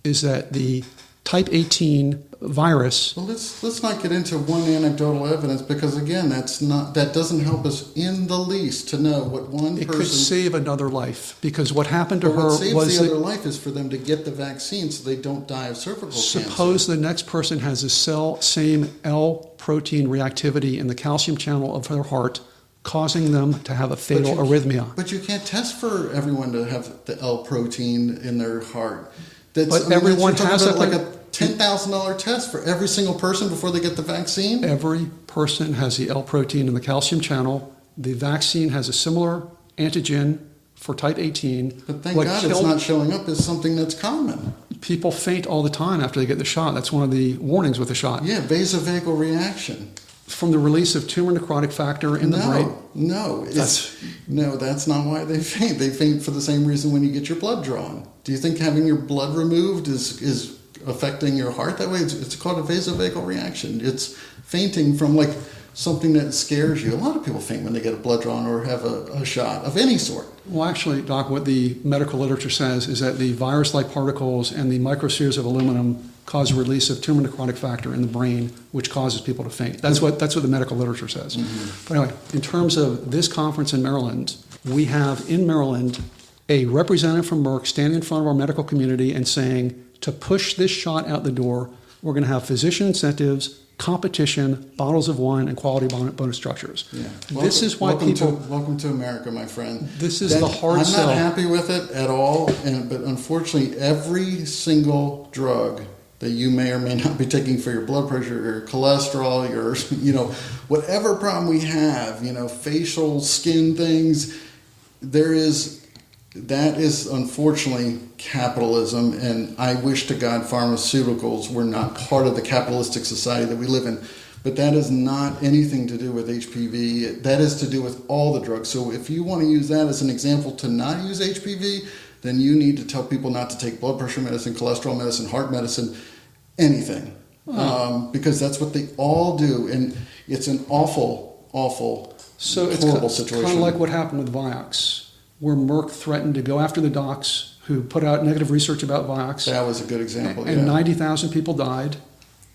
is that the type 18 virus. Well, let's not get into one anecdotal evidence, because again, that doesn't help us in the least to know what one person. It could save another life, because what happened to her what saves was the other life is for them to get the vaccine so they don't die of cervical cancer. Suppose the next person has the same L protein reactivity in the calcium channel of their heart, causing them to have a fatal arrhythmia. But you can't test for everyone to have the L protein in their heart. Everyone has like a $10,000 test for every single person before they get the vaccine? Every person has the L protein in the calcium channel. The vaccine has a similar antigen for type 18. But thank God it's not showing up as something that's common. People faint all the time after they get the shot. That's one of the warnings with the shot. Yeah, vasovagal reaction. From the release of tumor necrotic factor in the brain? No, that's not why they faint. They faint for the same reason when you get your blood drawn. Do you think having your blood removed is affecting your heart that way? It's called a vasovagal reaction. It's fainting from like something that scares you. A lot of people faint when they get a blood drawn or have a shot of any sort. Well, actually, Doc, what the medical literature says is that the virus-like particles and the microspheres of aluminum cause a release of tumor necrotic factor in the brain, which causes people to faint. That's what the medical literature says. Mm-hmm. But anyway, in terms of this conference in Maryland, we have in Maryland a representative from Merck standing in front of our medical community and saying, to push this shot out the door, we're going to have physician incentives, competition, bottles of wine, and quality bonus structures. Yeah. This is why welcome to America, my friend. This is the hard sell. I'm not happy with it at all, but unfortunately, every single drug that you may or may not be taking for your blood pressure, your cholesterol, your, whatever problem we have, facial, skin things, that is unfortunately capitalism, and I wish to God pharmaceuticals were not part of the capitalistic society that we live in. But that is not anything to do with HPV. That is to do with all the drugs. So if you want to use that as an example to not use HPV, then you need to tell people not to take blood pressure medicine, cholesterol medicine, heart medicine, anything. Because that's what they all do. And it's an awful, horrible situation. It's kind of like what happened with Vioxx, where Merck threatened to go after the docs who put out negative research about Vioxx. That was a good example, and 90,000 people died.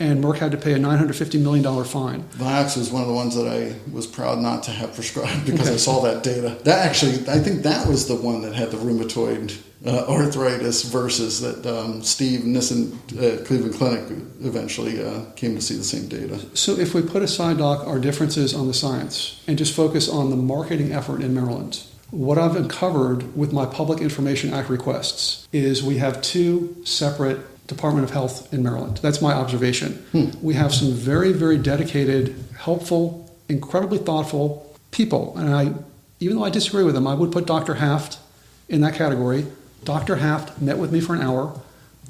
and Merck had to pay a $950 million fine. Vioxx was one of the ones that I was proud not to have prescribed because I saw that data. That actually, I think that was the one that had the rheumatoid arthritis versus that Steve Nissen at Cleveland Clinic eventually came to see the same data. So if we put aside, Doc, our differences on the science and just focus on the marketing effort in Maryland, what I've uncovered with my Public Information Act requests is we have two separate Department of Health in Maryland. That's my observation. We have some very, very dedicated, helpful, incredibly thoughtful people. And even though I disagree with them, I would put Dr. Haft in that category. Dr. Haft met with me for an hour.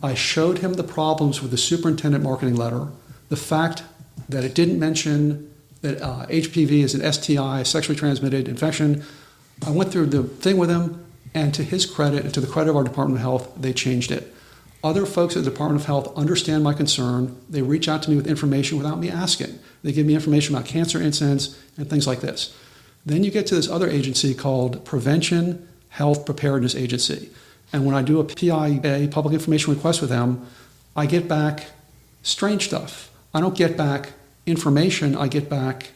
I showed him the problems with the superintendent marketing letter, the fact that it didn't mention that HPV is an STI, sexually transmitted infection. I went through the thing with him, and to his credit and to the credit of our Department of Health, they changed it. Other folks at the Department of Health understand my concern. They reach out to me with information without me asking. They give me information about cancer incidents and things like this. Then you get to this other agency called Prevention Health Preparedness Agency. And when I do a PIA, public information request with them, I get back strange stuff. I don't get back information, I get back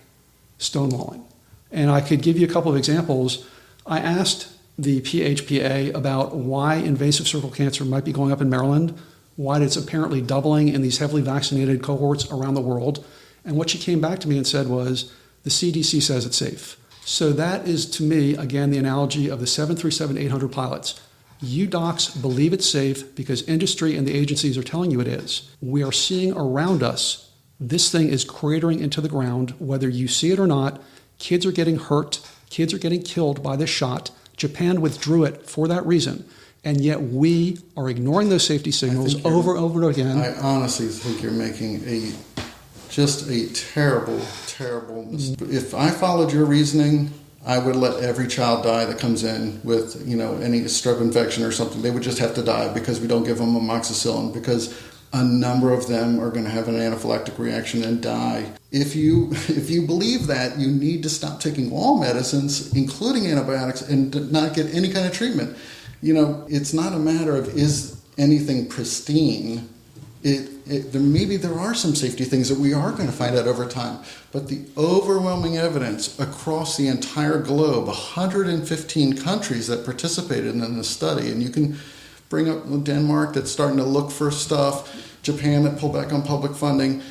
stonewalling. And I could give you a couple of examples. I asked the PHPA about why invasive cervical cancer might be going up in Maryland, why it's apparently doubling in these heavily vaccinated cohorts around the world. And what she came back to me and said was, the CDC says it's safe. So that is, to me, again, the analogy of the 737-800 pilots. You docs believe it's safe because industry and the agencies are telling you it is. We are seeing around us, this thing is cratering into the ground, whether you see it or not. Kids are getting hurt. Kids are getting killed by this shot. Japan withdrew it for that reason. And yet we are ignoring those safety signals over and over again. I honestly think you're making just a terrible, terrible mistake. If I followed your reasoning, I would let every child die that comes in with, any strep infection or something. They would just have to die because we don't give them amoxicillin, because a number of them are going to have an anaphylactic reaction and die. If you believe that, you need to stop taking all medicines, including antibiotics, and not get any kind of treatment. It's not a matter of is anything pristine. Maybe there are some safety things that we are going to find out over time, but the overwhelming evidence across the entire globe, 115 countries that participated in this study, and you can bring up Denmark that's starting to look for stuff, Japan that pulled back on public funding,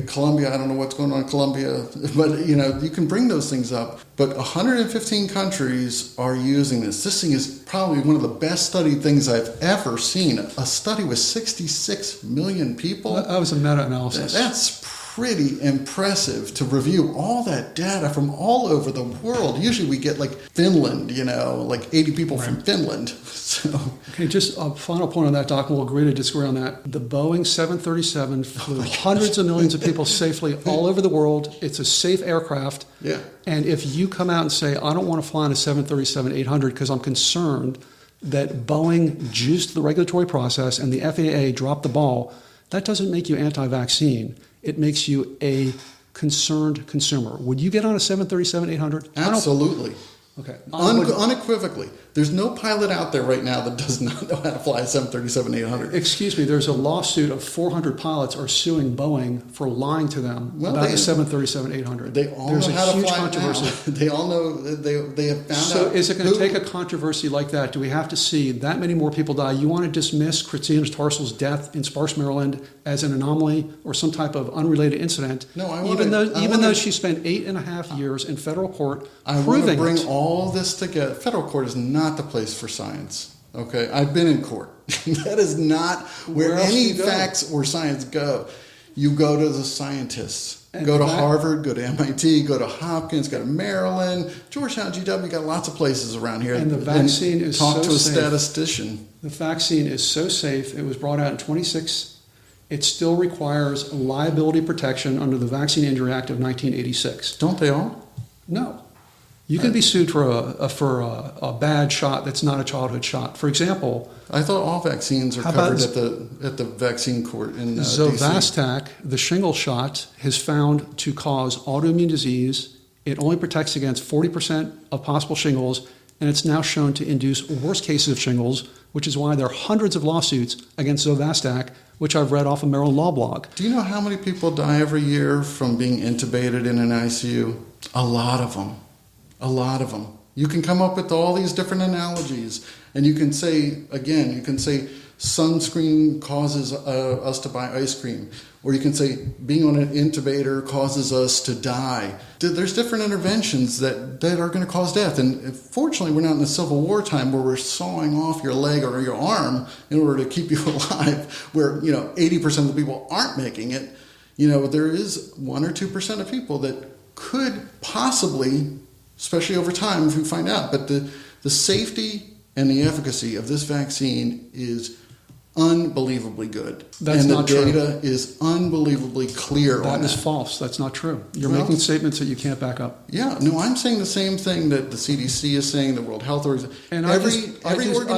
Colombia, I don't know what's going on in Colombia, but you can bring those things up. But 115 countries are using this. This thing is probably one of the best studied things I've ever seen. A study with 66 million people. That was a meta-analysis. That's pretty impressive to review all that data from all over the world. Usually we get like Finland, 80 people from Finland. So. Okay, just a final point on that, Doc. We'll agree to disagree on that. The Boeing 737 flew hundreds of millions of people safely all over the world. It's a safe aircraft. Yeah. And if you come out and say, I don't want to fly on a 737-800 because I'm concerned that Boeing juiced the regulatory process and the FAA dropped the ball, that doesn't make you anti-vaccine. It makes you a concerned consumer. Would you get on a 737-800? Absolutely. Okay. Unequivocally. There's no pilot out there right now that does not know how to fly a 737-800. Excuse me, there's a lawsuit of 400 pilots are suing Boeing for lying to them about the 737-800. They all There's know a how huge to fly controversy. Now. They all know, they have found out. So is it going to take a controversy like that? Do we have to see that many more people die? You want to dismiss Christina Tarsel's death in Sparks, Maryland as an anomaly or some type of unrelated incident? No, even though she spent 8.5 years in federal court proving bring all this together. Federal court is not the place for science. Okay, I've been in court. That is not where any facts or science go. You go to the scientists. Go to Harvard, go to MIT, go to Hopkins, go to Maryland, Georgetown, GW. You got lots of places around here. And the vaccine is so safe. Talk to a statistician. The vaccine is so safe. It was brought out in 26. It still requires liability protection under the Vaccine Injury Act of 1986. Don't they all? No. You can be sued for a bad shot that's not a childhood shot. For example, I thought all vaccines are covered at the vaccine court in Zovastak, the shingle shot, is found to cause autoimmune disease. It only protects against 40% of possible shingles, and it's now shown to induce worse cases of shingles, which is why there are hundreds of lawsuits against Zovastak, which I've read off a Maryland law blog. Do you know how many people die every year from being intubated in an ICU? A lot of them. A lot of them. You can come up with all these different analogies, and you can say, sunscreen causes us to buy ice cream, or you can say being on an intubator causes us to die. There's different interventions that are going to cause death, and fortunately we're not in a Civil War time where we're sawing off your leg or your arm in order to keep you alive, where 80% of the people aren't making it. There is 1 or 2% of people that could possibly, especially over time if we find out, but the safety and the efficacy of this vaccine is unbelievably good. That's not true. And the data is unbelievably clear on that. That is false. That's not true. You're making statements that you can't back up. Yeah, no, I'm saying the same thing that the CDC is saying, the World Health Organization. And I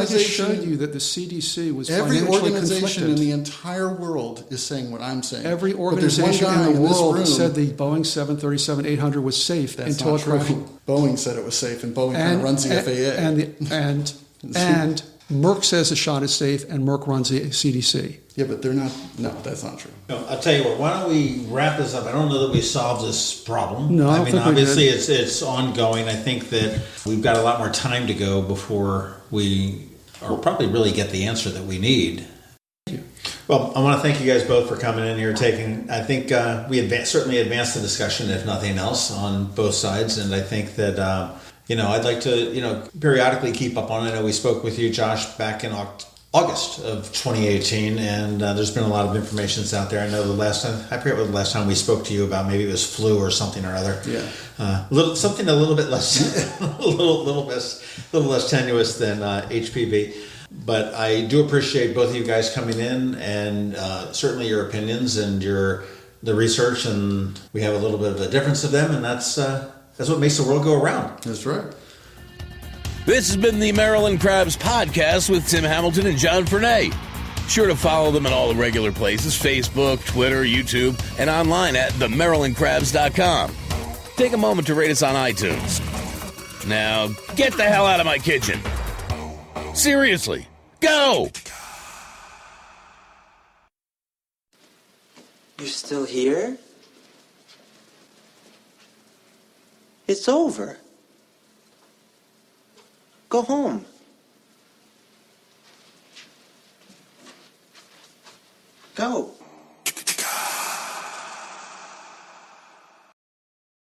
just showed you that the CDC was every financially organization conflicted. in the entire world is saying what I'm saying. Every organization in the world said the Boeing 737-800 was safe until it proved. Boeing said it was safe, and Boeing kind of runs the FAA. And Merck says the shot is safe, and Merck runs the CDC. Yeah, but they're not. No, that's not true. No, I'll tell you what. Why don't we wrap this up? I don't know that we solved this problem. No, I mean, obviously it's ongoing. I think that we've got a lot more time to go before we, or probably really get the answer that we need. Thank you. Well, I want to thank you guys both for coming in here. I think we certainly advanced the discussion, if nothing else, on both sides, and I think that. I'd like to, periodically keep up on it. I know we spoke with you, Josh, back in August of 2018, and there's been a lot of information that's out there. I know the last time, I forget what the last time we spoke to you about, maybe it was flu or something or other. Yeah. Something a little bit less, a little less tenuous than HPV. But I do appreciate both of you guys coming in, and certainly your opinions and the research, and we have a little bit of a difference of them, and that's what makes the world go around. That's right. This has been the Maryland Crabs Podcast with Tim Hamilton and John Fernay. Sure to follow them in all the regular places, Facebook, Twitter, YouTube, and online at themarylandcrabs.com. Take a moment to rate us on iTunes. Now, get the hell out of my kitchen. Seriously, go! You're still here? It's over. Go home. Go.